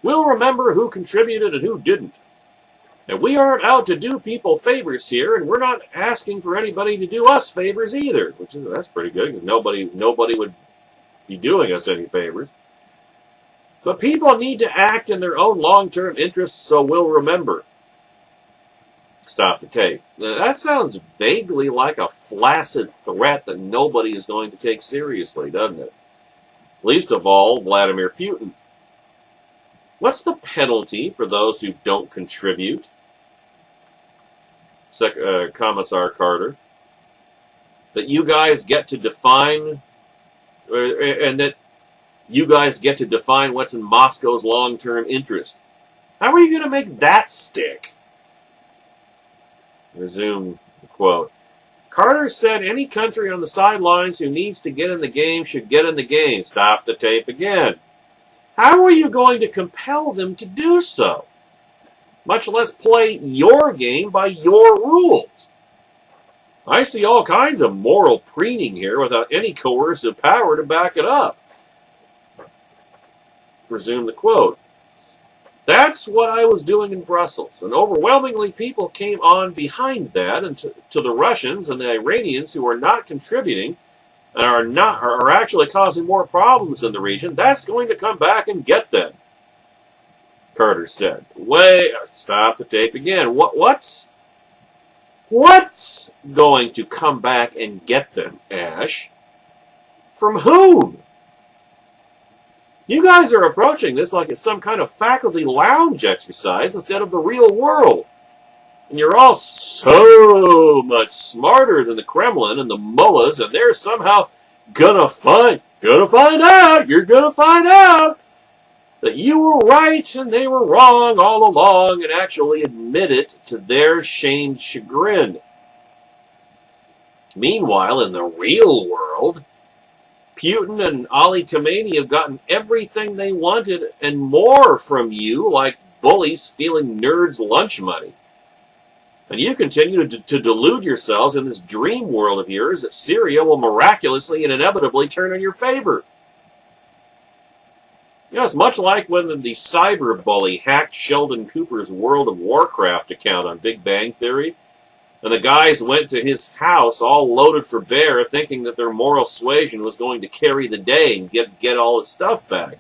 We'll remember who contributed and who didn't. And we aren't out to do people favors here, and we're not asking for anybody to do us favors either, that's pretty good, because nobody would be doing us any favors. But people need to act in their own long-term interests, so we'll remember. Stop the tape. Now, that sounds vaguely like a flaccid threat that nobody is going to take seriously, doesn't it? Least of all, Vladimir Putin. What's the penalty for those who don't contribute? Commissar Carter. That you guys get to define, and that you guys get to define what's in Moscow's long-term interest. How are you going to make that stick? Resume the quote. Carter said any country on the sidelines who needs to get in the game should get in the game. Stop the tape again. How are you going to compel them to do so? Much less play your game by your rules. I see all kinds of moral preening here without any coercive power to back it up. Resume the quote. That's what I was doing in Brussels, and overwhelmingly people came on behind that, and to the Russians and the Iranians who are not contributing and are actually causing more problems in the region. That's going to come back and get them. Carter said. Wait, stop the tape again. What's going to come back and get them, Ash? From whom? You guys are approaching this like it's some kind of faculty lounge exercise instead of the real world. And you're all so much smarter than the Kremlin and the mullahs, and they're somehow gonna find out that you were right and they were wrong all along, and actually admit it to their shamed chagrin. Meanwhile, in the real world, Putin and Ali Khamenei have gotten everything they wanted and more from you, like bullies stealing nerds' lunch money. And you continue to delude yourselves in this dream world of yours that Syria will miraculously and inevitably turn in your favor. You know, it's much like when the cyber bully hacked Sheldon Cooper's World of Warcraft account on Big Bang Theory, and the guys went to his house all loaded for bear, thinking that their moral suasion was going to carry the day and get all his stuff back.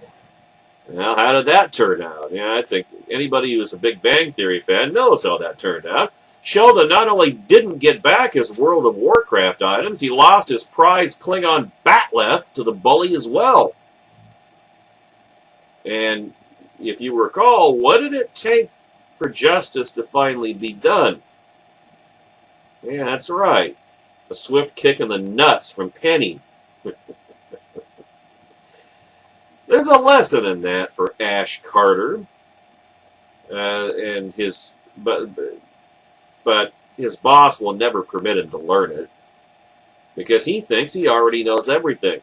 Well, how did that turn out? Yeah, I think anybody who's a Big Bang Theory fan knows how that turned out. Sheldon not only didn't get back his World of Warcraft items, he lost his prized Klingon Batleth to the bully as well. And if you recall, what did it take for justice to finally be done? Yeah, that's right. A swift kick in the nuts from Penny. There's a lesson in that for Ash Carter, and but his boss will never permit him to learn it because he thinks he already knows everything.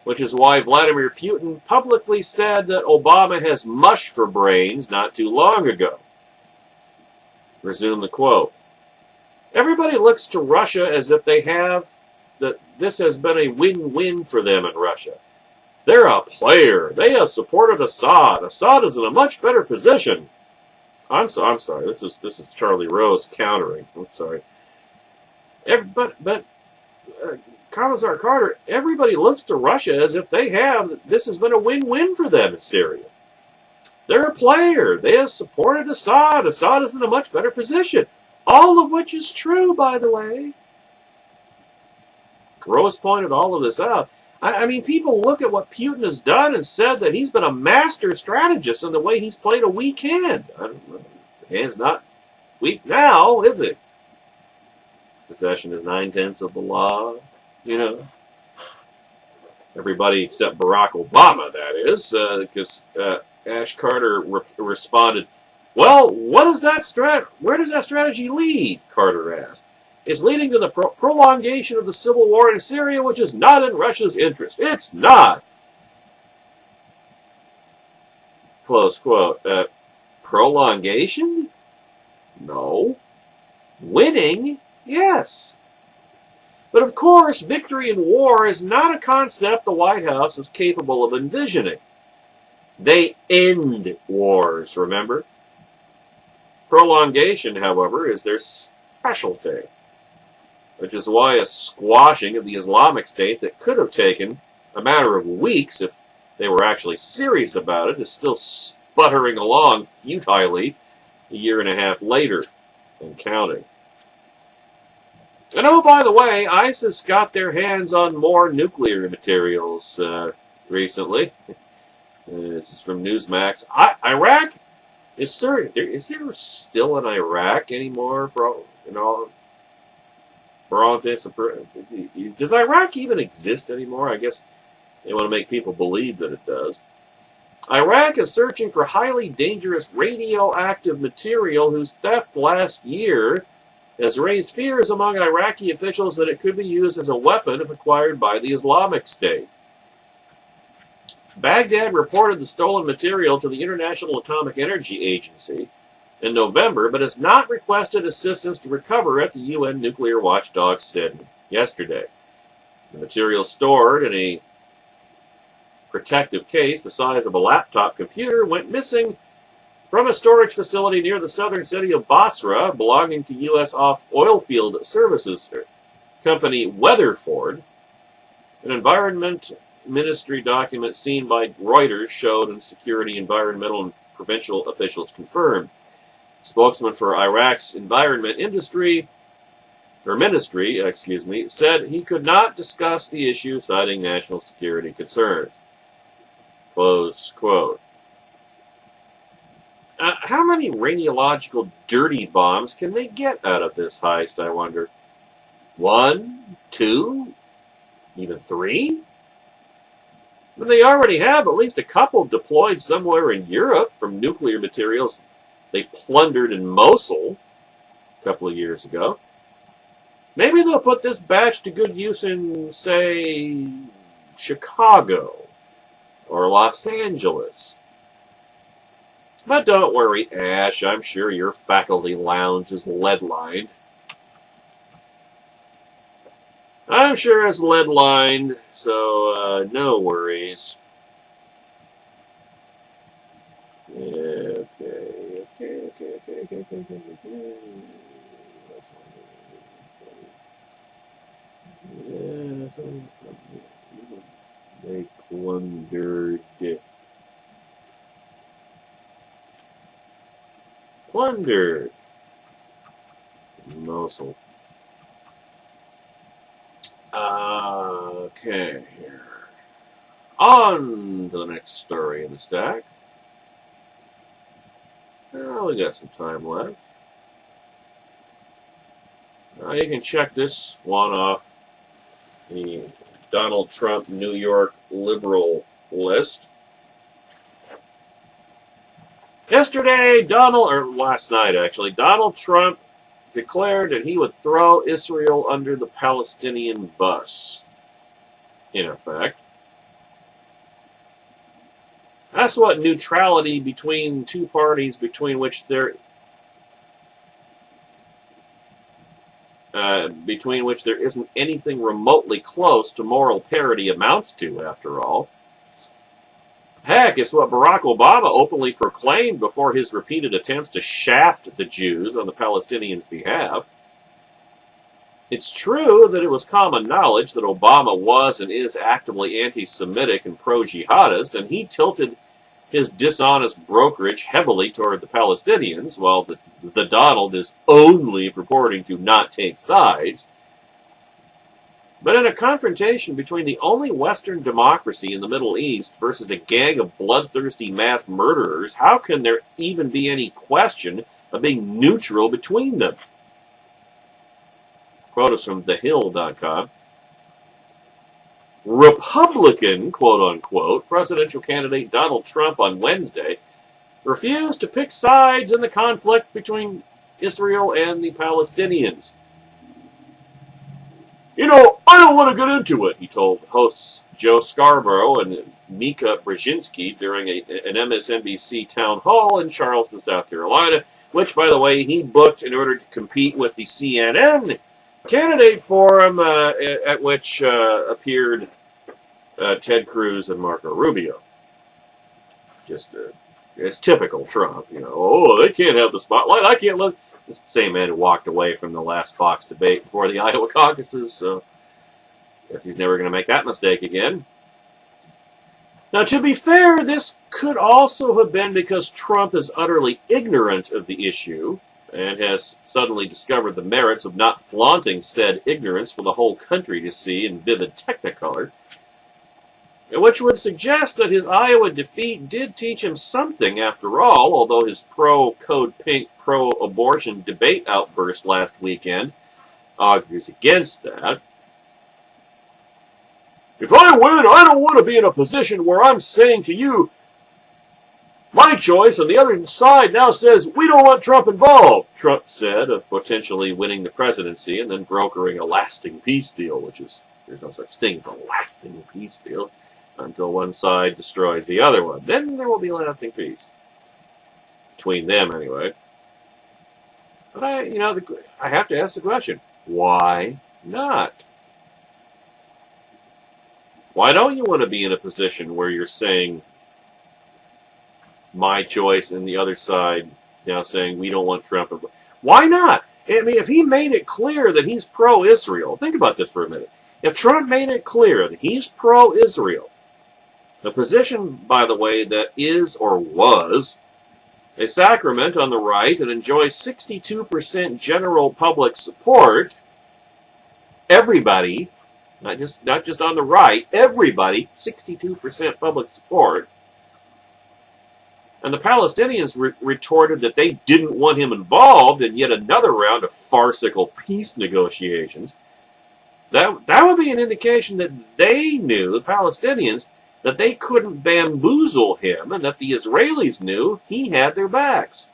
Which is why Vladimir Putin publicly said that Obama has mush for brains not too long ago. Resume the quote. Everybody looks to Russia as if that this has been a win-win for them in Russia. They're a player. They have supported Assad. Assad is in a much better position. I'm sorry. This is Charlie Rose countering. I'm sorry. Commissar Carter, everybody looks to Russia as if this has been a win-win for them in Syria. They're a player. They have supported Assad. Assad is in a much better position. All of which is true, by the way. Rose pointed all of this out. I mean, people look at what Putin has done and said that he's been a master strategist in the way he's played a weak hand. The hand's not weak now, is it? Possession is 9/10 of the law. You know, everybody except Barack Obama, that is, because Ash Carter responded, well, where does that strategy lead? Carter asked. It's leading to the prolongation of the civil war in Syria, which is not in Russia's interest. It's not. Close quote. Prolongation? No. Winning? Yes. But of course, victory in war is not a concept the White House is capable of envisioning. They end wars, remember? Prolongation, however, is their specialty, which is why a squashing of the Islamic State that could have taken a matter of weeks if they were actually serious about it is still sputtering along futilely a year and a half later and counting. And oh, by the way, ISIS got their hands on more nuclear materials recently. This is from Newsmax. Iraq? Is there still an Iraq anymore for all this? Does Iraq even exist anymore? I guess they want to make people believe that it does. Iraq is searching for highly dangerous radioactive material whose theft last year has raised fears among Iraqi officials that it could be used as a weapon if acquired by the Islamic State. Baghdad reported the stolen material to the International Atomic Energy Agency in November, but has not requested assistance to recover it, the UN nuclear watchdog said yesterday. The material stored in a protective case the size of a laptop computer went missing from a storage facility near the southern city of Basra, belonging to U.S. oilfield services company Weatherford. An Environment Ministry document seen by Reuters showed and security, environmental, and provincial officials confirmed. Spokesman for Iraq's environment ministry, said he could not discuss the issue, citing national security concerns. Close quote. How many radiological dirty bombs can they get out of this heist, I wonder? 1, 2, even 3? But they already have at least a couple deployed somewhere in Europe from nuclear materials they plundered in Mosul a couple of years ago. Maybe they'll put this batch to good use in, say, Chicago or Los Angeles. But don't worry, Ash, I'm sure your faculty lounge is lead-lined. I'm sure it's lead-lined, so no worries. They plundered Mosul. Okay, here. On to the next story in the stack. Well, we got some time left. You can check this one off the Donald Trump New York liberal list. Yesterday, last night actually, Donald Trump declared that he would throw Israel under the Palestinian bus, in effect. That's what neutrality between two parties between which there isn't anything remotely close to moral parity amounts to, after all. Heck, it's what Barack Obama openly proclaimed before his repeated attempts to shaft the Jews on the Palestinians' behalf. It's true that it was common knowledge that Obama was and is actively anti-Semitic and pro-jihadist, and he tilted his dishonest brokerage heavily toward the Palestinians, while the Donald is only purporting to not take sides. But in a confrontation between the only Western democracy in the Middle East versus a gang of bloodthirsty mass murderers, how can there even be any question of being neutral between them? Quote is from thehill.com. Republican, quote-unquote, presidential candidate Donald Trump on Wednesday refused to pick sides in the conflict between Israel and the Palestinians. I don't want to get into it, he told hosts Joe Scarborough and Mika Brzezinski during an MSNBC town hall in Charleston, South Carolina, which, by the way, he booked in order to compete with the CNN candidate forum at which appeared Ted Cruz and Marco Rubio. It's typical Trump, they can't have the spotlight, I can't look. It's the same man who walked away from the last Fox debate before the Iowa caucuses, so I guess he's never going to make that mistake again. Now, to be fair, this could also have been because Trump is utterly ignorant of the issue and has suddenly discovered the merits of not flaunting said ignorance for the whole country to see in vivid technicolor, which would suggest that his Iowa defeat did teach him something after all, although his pro-Code Pink, pro-abortion debate outburst last weekend argues against that. If I win, I don't want to be in a position where I'm saying to you, my choice, and the other side now says, we don't want Trump involved, Trump said of potentially winning the presidency and then brokering a lasting peace deal, there's no such thing as a lasting peace deal until one side destroys the other one. Then there will be lasting peace. Between them, anyway. But I have to ask the question, why not? Why don't you want to be in a position where you're saying my choice and the other side now saying we don't want Trump? Why not? If he made it clear that he's pro-Israel, think about this for a minute. If Trump made it clear that he's pro-Israel, a position, by the way, that is or was a sacrament on the right and enjoys 62% general public support, everybody, not just on the right, everybody, 62% public support. And the Palestinians retorted that they didn't want him involved in yet another round of farcical peace negotiations. That would be an indication that they knew, the Palestinians, that they couldn't bamboozle him and that the Israelis knew he had their backs.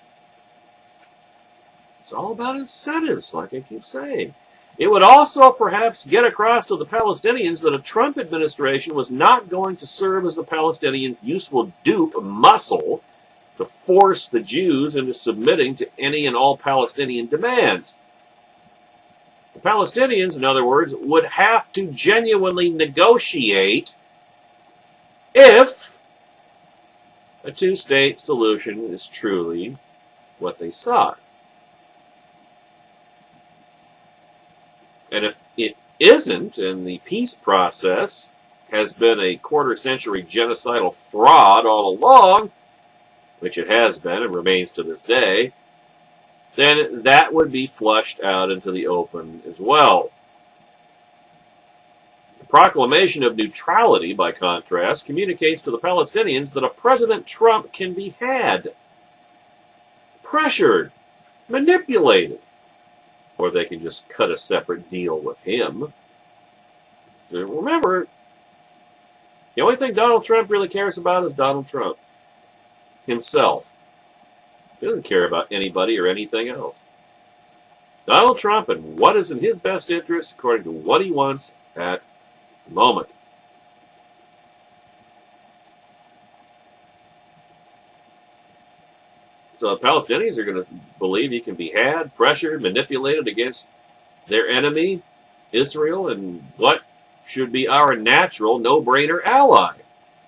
It's all about incentives, like I keep saying. It would also perhaps get across to the Palestinians that a Trump administration was not going to serve as the Palestinians' useful dupe muscle to force the Jews into submitting to any and all Palestinian demands. The Palestinians, in other words, would have to genuinely negotiate if a two-state solution is truly what they sought. And if it isn't, and the peace process has been a quarter-century genocidal fraud all along, which it has been and remains to this day, then that would be flushed out into the open as well. The proclamation of neutrality, by contrast, communicates to the Palestinians that a President Trump can be had, pressured, manipulated, or they can just cut a separate deal with him. So remember, the only thing Donald Trump really cares about is Donald Trump himself. He doesn't care about anybody or anything else. Donald Trump and what is in his best interest according to what he wants at the moment. So the Palestinians are going to believe he can be had, pressured, manipulated against their enemy, Israel, and what should be our natural no-brainer ally,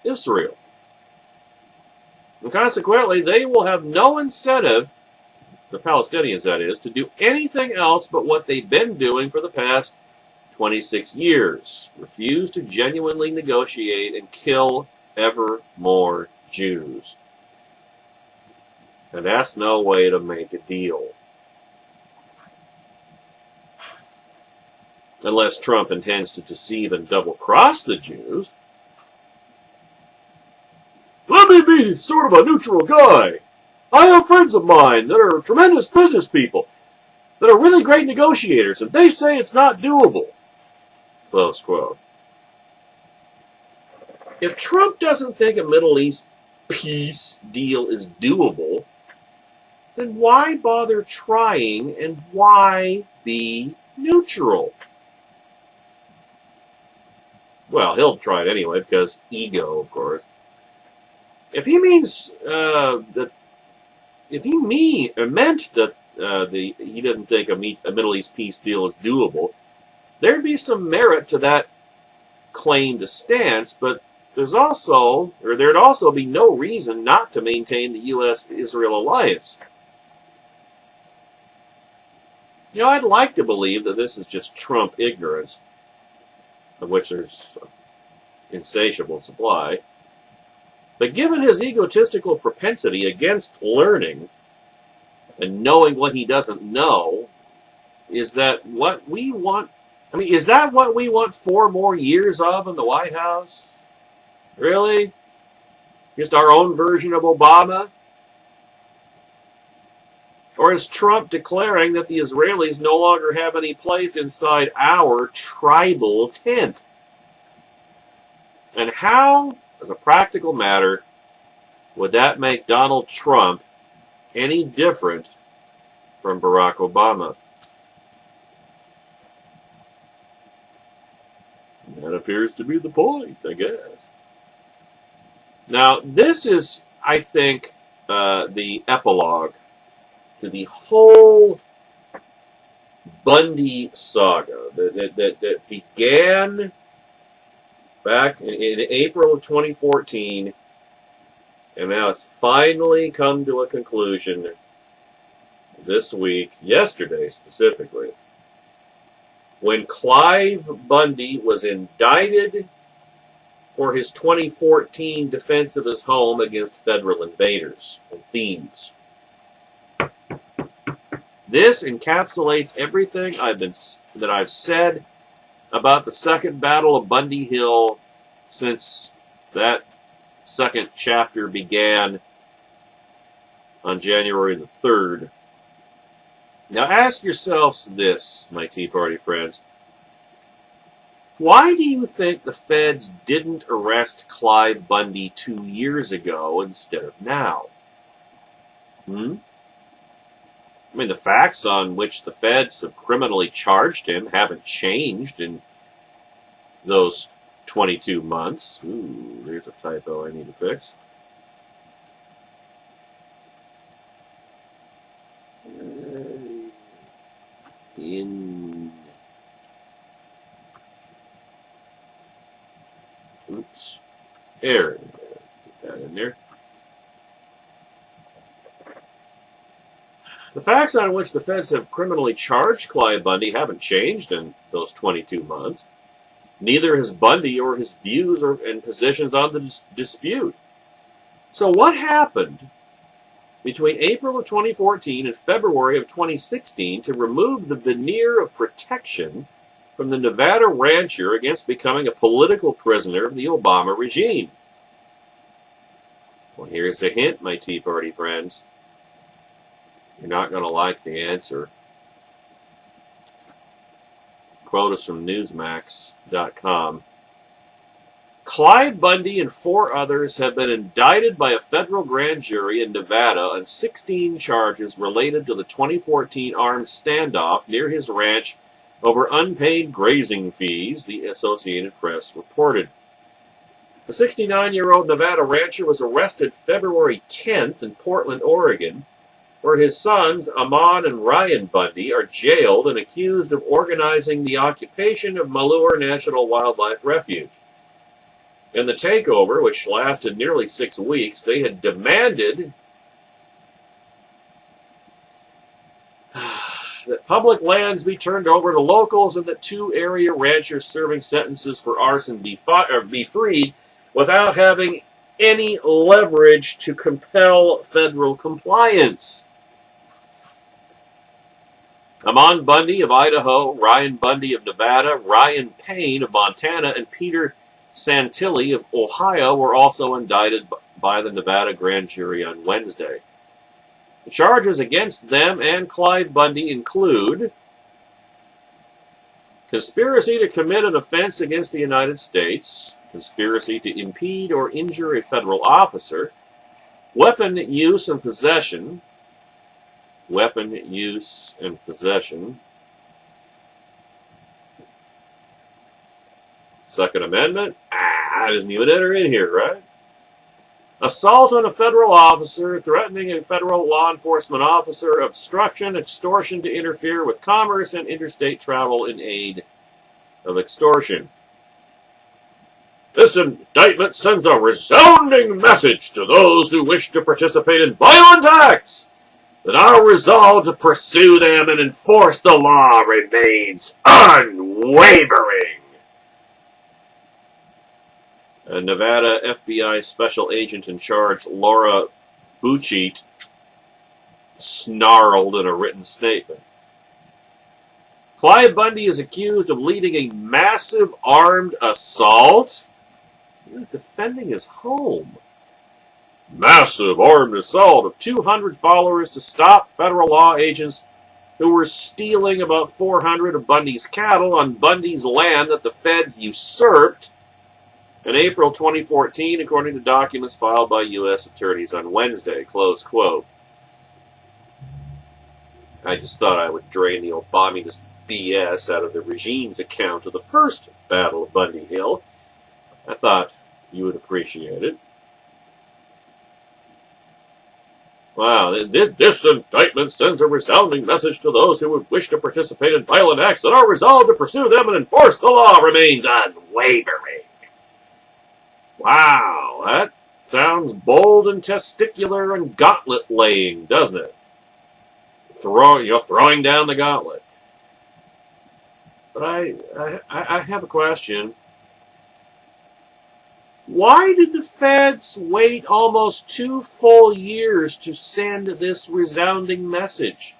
Israel. And consequently, they will have no incentive, the Palestinians that is, to do anything else but what they've been doing for the past 26 years. Refuse to genuinely negotiate and kill ever more Jews. And that's no way to make a deal. Unless Trump intends to deceive and double-cross the Jews. Let me be sort of a neutral guy. I have friends of mine that are tremendous business people, that are really great negotiators, and they say it's not doable. Close quote. If Trump doesn't think a Middle East peace deal is doable, then why bother trying and why be neutral? Well, he'll try it anyway because ego, of course. If he means if he meant that he didn't think a Middle East peace deal is doable, there'd be some merit to that claimed stance. But there'd also be no reason not to maintain the U.S.-Israel alliance. You know, I'd like to believe that this is just Trump ignorance, of which there's insatiable supply. But given his egotistical propensity against learning and knowing what he doesn't know, is that what we want? I mean, is that what we want 4 more years of in the White House? Really? Just our own version of Obama? Or is Trump declaring that the Israelis no longer have any place inside our tribal tent? And how, as a practical matter, would that make Donald Trump any different from Barack Obama? That appears to be the point, I guess. Now, this is, I think, the epilogue to the whole Bundy saga that began back in April of 2014, and now it's finally come to a conclusion this week, yesterday specifically, when Cliven Bundy was indicted for his 2014 defense of his home against federal invaders and thieves. This encapsulates everything that I've said about the second battle of Bundy Hill since that second chapter began on January the 3rd. Now ask yourselves this, my Tea Party friends. Why do you think the feds didn't arrest Cliven Bundy 2 years ago instead of now? I mean, the facts on which the feds have criminally charged him haven't changed in those 22 months. Ooh, there's a typo I need to fix. Oops. Error. Put that in there. The facts on which the feds have criminally charged Cliven Bundy haven't changed in those 22 months. Neither has Bundy or his views and positions on the dispute. So what happened between April of 2014 and February of 2016 to remove the veneer of protection from the Nevada rancher against becoming a political prisoner of the Obama regime? Well, here's a hint, my Tea Party friends. You're not going to like the answer. Quote is from Newsmax.com. Cliven Bundy and 4 others have been indicted by a federal grand jury in Nevada on 16 charges related to the 2014 armed standoff near his ranch over unpaid grazing fees, the Associated Press reported. The 69-year-old Nevada rancher was arrested February 10th in Portland, Oregon, where his sons, Amon and Ryan Bundy, are jailed and accused of organizing the occupation of Malheur National Wildlife Refuge. In the takeover, which lasted nearly 6 weeks, they had demanded that public lands be turned over to locals and that 2 area ranchers serving sentences for arson be freed without having any leverage to compel federal compliance. Amon Bundy of Idaho, Ryan Bundy of Nevada, Ryan Payne of Montana, and Peter Santilli of Ohio were also indicted by the Nevada grand jury on Wednesday. The charges against them and Cliven Bundy include conspiracy to commit an offense against the United States, conspiracy to impede or injure a federal officer, weapon use and possession, Second Amendment, doesn't even enter in here, right? Assault on a federal officer, threatening a federal law enforcement officer, obstruction, extortion to interfere with commerce, and interstate travel in aid of extortion. This indictment sends a resounding message to those who wish to participate in violent acts that our resolve to pursue them and enforce the law remains unwavering. A Nevada FBI special agent in charge, Laura Bucheit, snarled in a written statement. Cliven Bundy is accused of leading a massive armed assault. He was defending his home. Massive armed assault of 200 followers to stop federal law agents who were stealing about 400 of Bundy's cattle on Bundy's land that the feds usurped in April 2014, according to documents filed by U.S. attorneys on Wednesday. Close quote. I just thought I would drain the Obama BS out of the regime's account of the first Battle of Bundy Hill. I thought you would appreciate it. Wow, this indictment sends a resounding message to those who would wish to participate in violent acts that our resolve to pursue them and enforce the law remains unwavering. Wow, that sounds bold and testicular and gauntlet-laying, doesn't it? Throwing down the gauntlet. But I have a question. Why did the feds wait almost 2 full years to send this resounding message?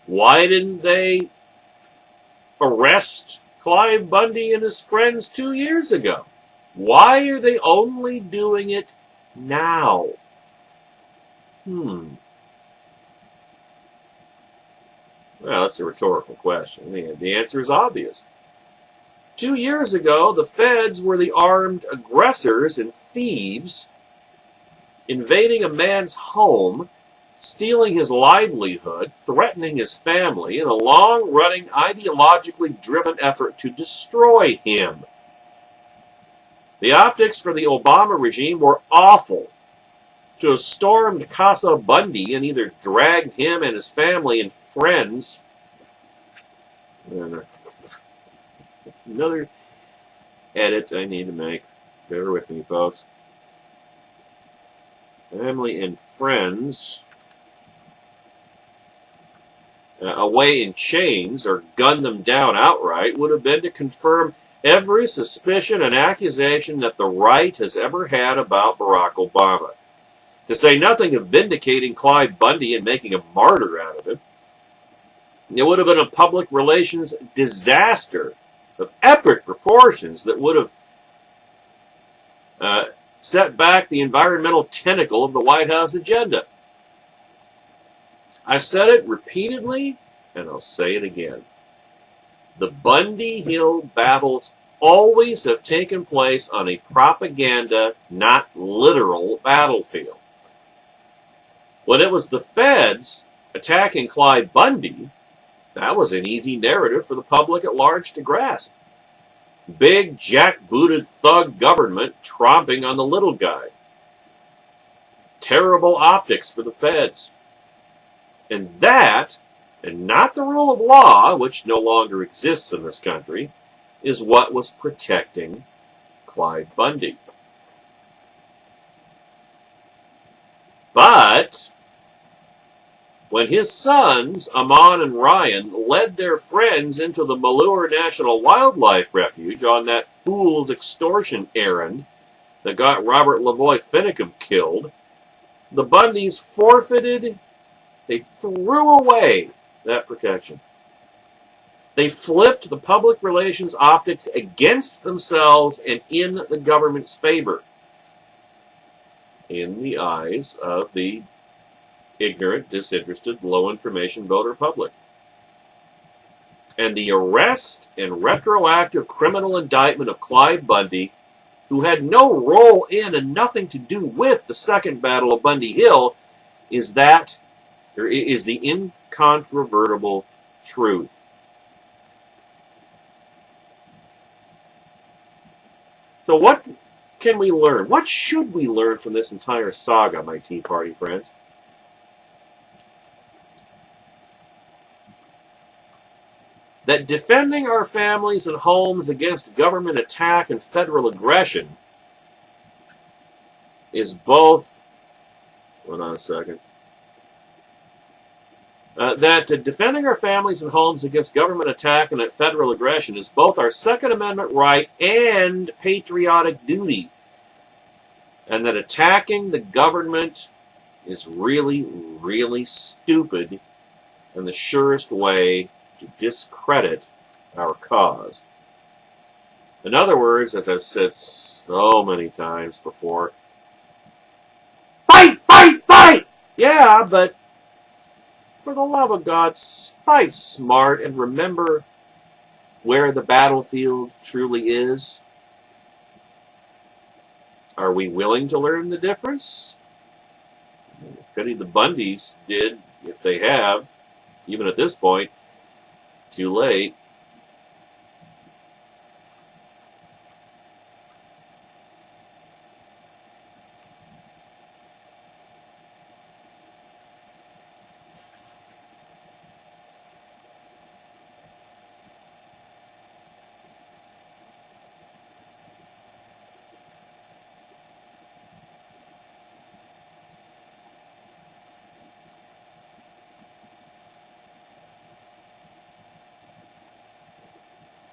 Why didn't they arrest Cliven Bundy and his friends 2 years ago? Why are they only doing it now? Well, that's a rhetorical question. The answer is obvious. 2 years ago, the feds were the armed aggressors and thieves, invading a man's home, stealing his livelihood, threatening his family, in a long-running, ideologically driven effort to destroy him. The optics for the Obama regime were awful. To have stormed Casa Bundy and either dragged him and his family and friends... Another edit I need to make. Bear with me, folks. Family and friends away in chains or gun them down outright would have been to confirm every suspicion and accusation that the right has ever had about Barack Obama. To say nothing of vindicating Cliven Bundy and making a martyr out of him. It would have been a public relations disaster of epic proportions that would have set back the environmental tentacle of the White House agenda. I said it repeatedly, and I'll say it again. The Bundy Hill battles always have taken place on a propaganda, not literal battlefield. When it was the feds attacking Cliven Bundy, that was an easy narrative for the public at large to grasp. Big, jackbooted thug government tromping on the little guy. Terrible optics for the feds. And that, and not the rule of law, which no longer exists in this country, is what was protecting Cliven Bundy. But when his sons, Amon and Ryan, led their friends into the Malheur National Wildlife Refuge on that fool's extortion errand that got Robert Lavoie Finicum killed, the Bundys forfeited, they threw away that protection. They flipped the public relations optics against themselves and in the government's favor, in the eyes of the ignorant, disinterested, low-information voter public. And the arrest and retroactive criminal indictment of Cliven Bundy, who had no role in and nothing to do with the Second Battle of Bundy Hill, is the incontrovertible truth. So what can we learn? What should we learn from this entire saga, my Tea Party friends? That defending our families and homes against government attack and federal aggression is both... Hold on a second. That defending our families and homes against government attack and federal aggression is both our Second Amendment right and patriotic duty. And that attacking the government is really, really stupid and the surest way to discredit our cause. In other words, as I've said so many times before, fight, fight, fight! Yeah, but for the love of God, fight smart and remember where the battlefield truly is. Are we willing to learn the difference? Pity the Bundys did, if they have, even at this point. Too late.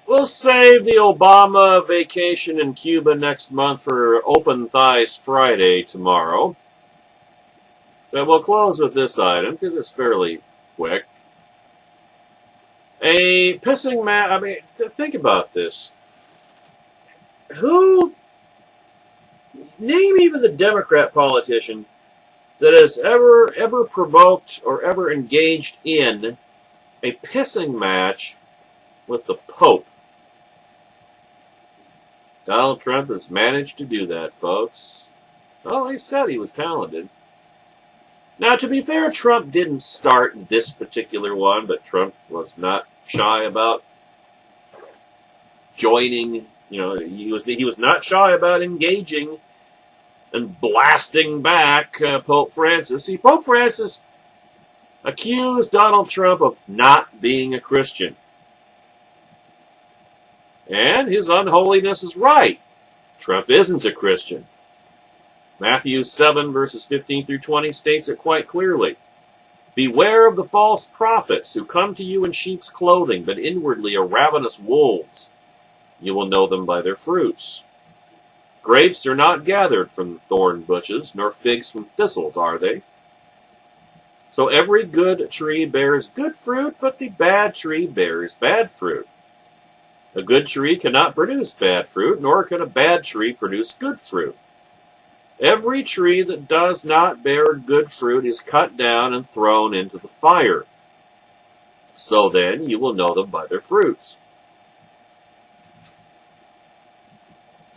We'll save the Obama vacation in Cuba next month for Open Thighs Friday tomorrow. But we'll close with this item because it's fairly quick. A pissing match. I mean, think about this. Name even the Democrat politician that has ever provoked or ever engaged in a pissing match with the Pope. Donald Trump has managed to do that, folks. Well, he said he was talented. Now, to be fair, Trump didn't start this particular one, but Trump was not shy about joining. You know, he was not shy about engaging and blasting back Pope Francis. See, Pope Francis accused Donald Trump of not being a Christian. And his unholiness is right. Trump isn't a Christian. Matthew 7, verses 15 through 20 states it quite clearly. Beware of the false prophets who come to you in sheep's clothing, but inwardly are ravenous wolves. You will know them by their fruits. Grapes are not gathered from thorn bushes, nor figs from thistles, are they? So every good tree bears good fruit, but the bad tree bears bad fruit. A good tree cannot produce bad fruit, nor can a bad tree produce good fruit. Every tree that does not bear good fruit is cut down and thrown into the fire. So then you will know them by their fruits.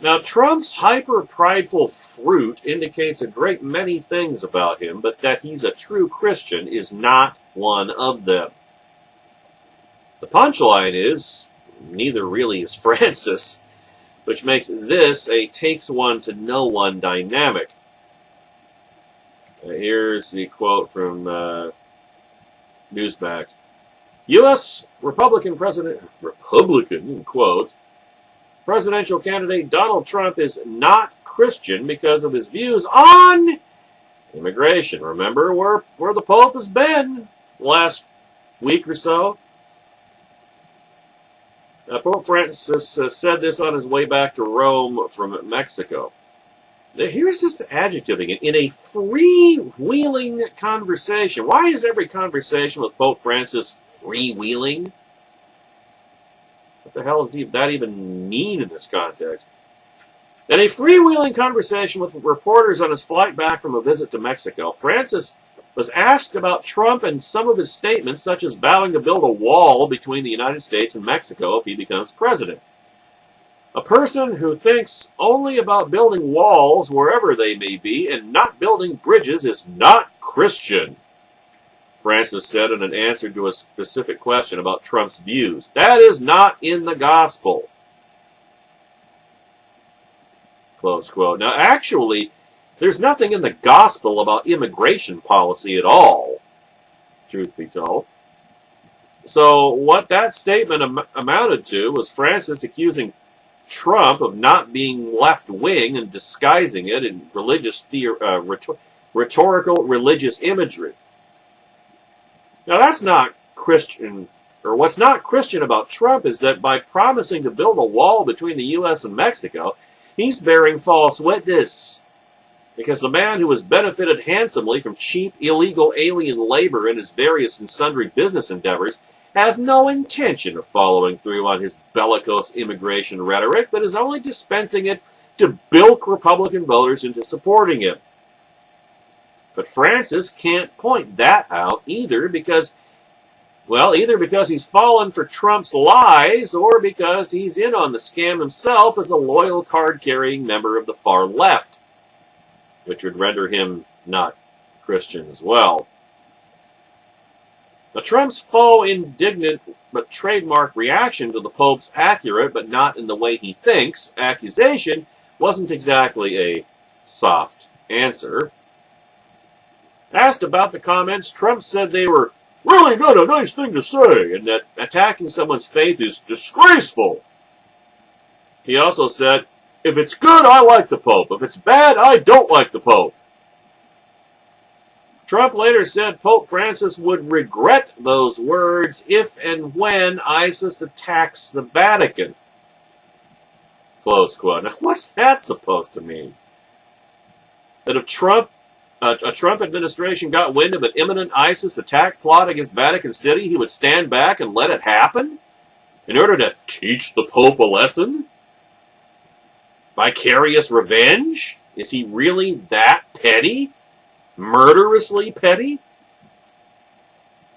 Now, Trump's hyper-prideful fruit indicates a great many things about him, but that he's a true Christian is not one of them. The punchline is, neither really is Francis, which makes this a takes-one-to-know-one dynamic. Here's the quote from Newsmax. U.S. Republican, in quotes, presidential candidate Donald Trump is not Christian because of his views on immigration. Remember where the Pope has been the last week or so? Pope Francis said this on his way back to Rome from Mexico. Here's this adjective again. In a freewheeling conversation. Why is every conversation with Pope Francis freewheeling? What the hell does that even mean in this context? In a freewheeling conversation with reporters on his flight back from a visit to Mexico, Francis was asked about Trump and some of his statements, such as vowing to build a wall between the United States and Mexico if he becomes president. A person who thinks only about building walls wherever they may be and not building bridges is not Christian, Francis said in an answer to a specific question about Trump's views. That is not in the gospel. Close quote. Now, actually, there's nothing in the gospel about immigration policy at all, truth be told. So what that statement amounted to was Francis accusing Trump of not being left-wing and disguising it in religious rhetorical religious imagery. Now, that's not Christian, or what's not Christian about Trump is that by promising to build a wall between the U.S. and Mexico, he's bearing false witness. Because the man who has benefited handsomely from cheap, illegal alien labor in his various and sundry business endeavors has no intention of following through on his bellicose immigration rhetoric, but is only dispensing it to bilk Republican voters into supporting him. But Francis can't point that out either because he's fallen for Trump's lies or because he's in on the scam himself as a loyal card-carrying member of the far left, which would render him not Christian as well. Now, Trump's faux indignant but trademark reaction to the Pope's accurate but not in the way he thinks accusation wasn't exactly a soft answer. Asked about the comments, Trump said they were really not a nice thing to say and that attacking someone's faith is disgraceful. He also said, if it's good, I like the Pope. If it's bad, I don't like the Pope. Trump later said Pope Francis would regret those words if and when ISIS attacks the Vatican. Close quote. Now, what's that supposed to mean? That if a Trump administration got wind of an imminent ISIS attack plot against Vatican City, he would stand back and let it happen in order to teach the Pope a lesson? Vicarious revenge? Is he really that petty? Murderously petty?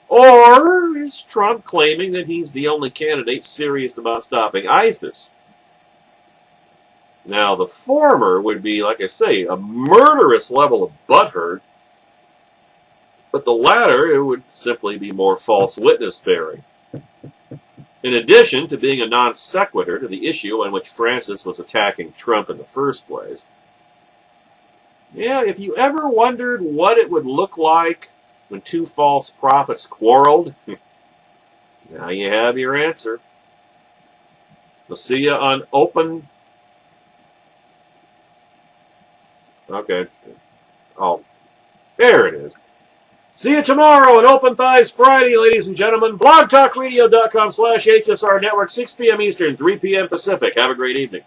Or is Trump claiming that he's the only candidate serious about stopping ISIS? Now, the former would be, like I say, a murderous level of butthurt, but the latter, it would simply be more false witness bearing. In addition to being a non sequitur to the issue on which Francis was attacking Trump in the first place. Yeah, if you ever wondered what it would look like when two false prophets quarreled, now you have your answer. We'll see you on open... Okay. Oh, there it is. See you tomorrow on Open Thighs Friday, ladies and gentlemen. blogtalkradio.com/HSR Network, 6 p.m. Eastern, 3 p.m. Pacific. Have a great evening.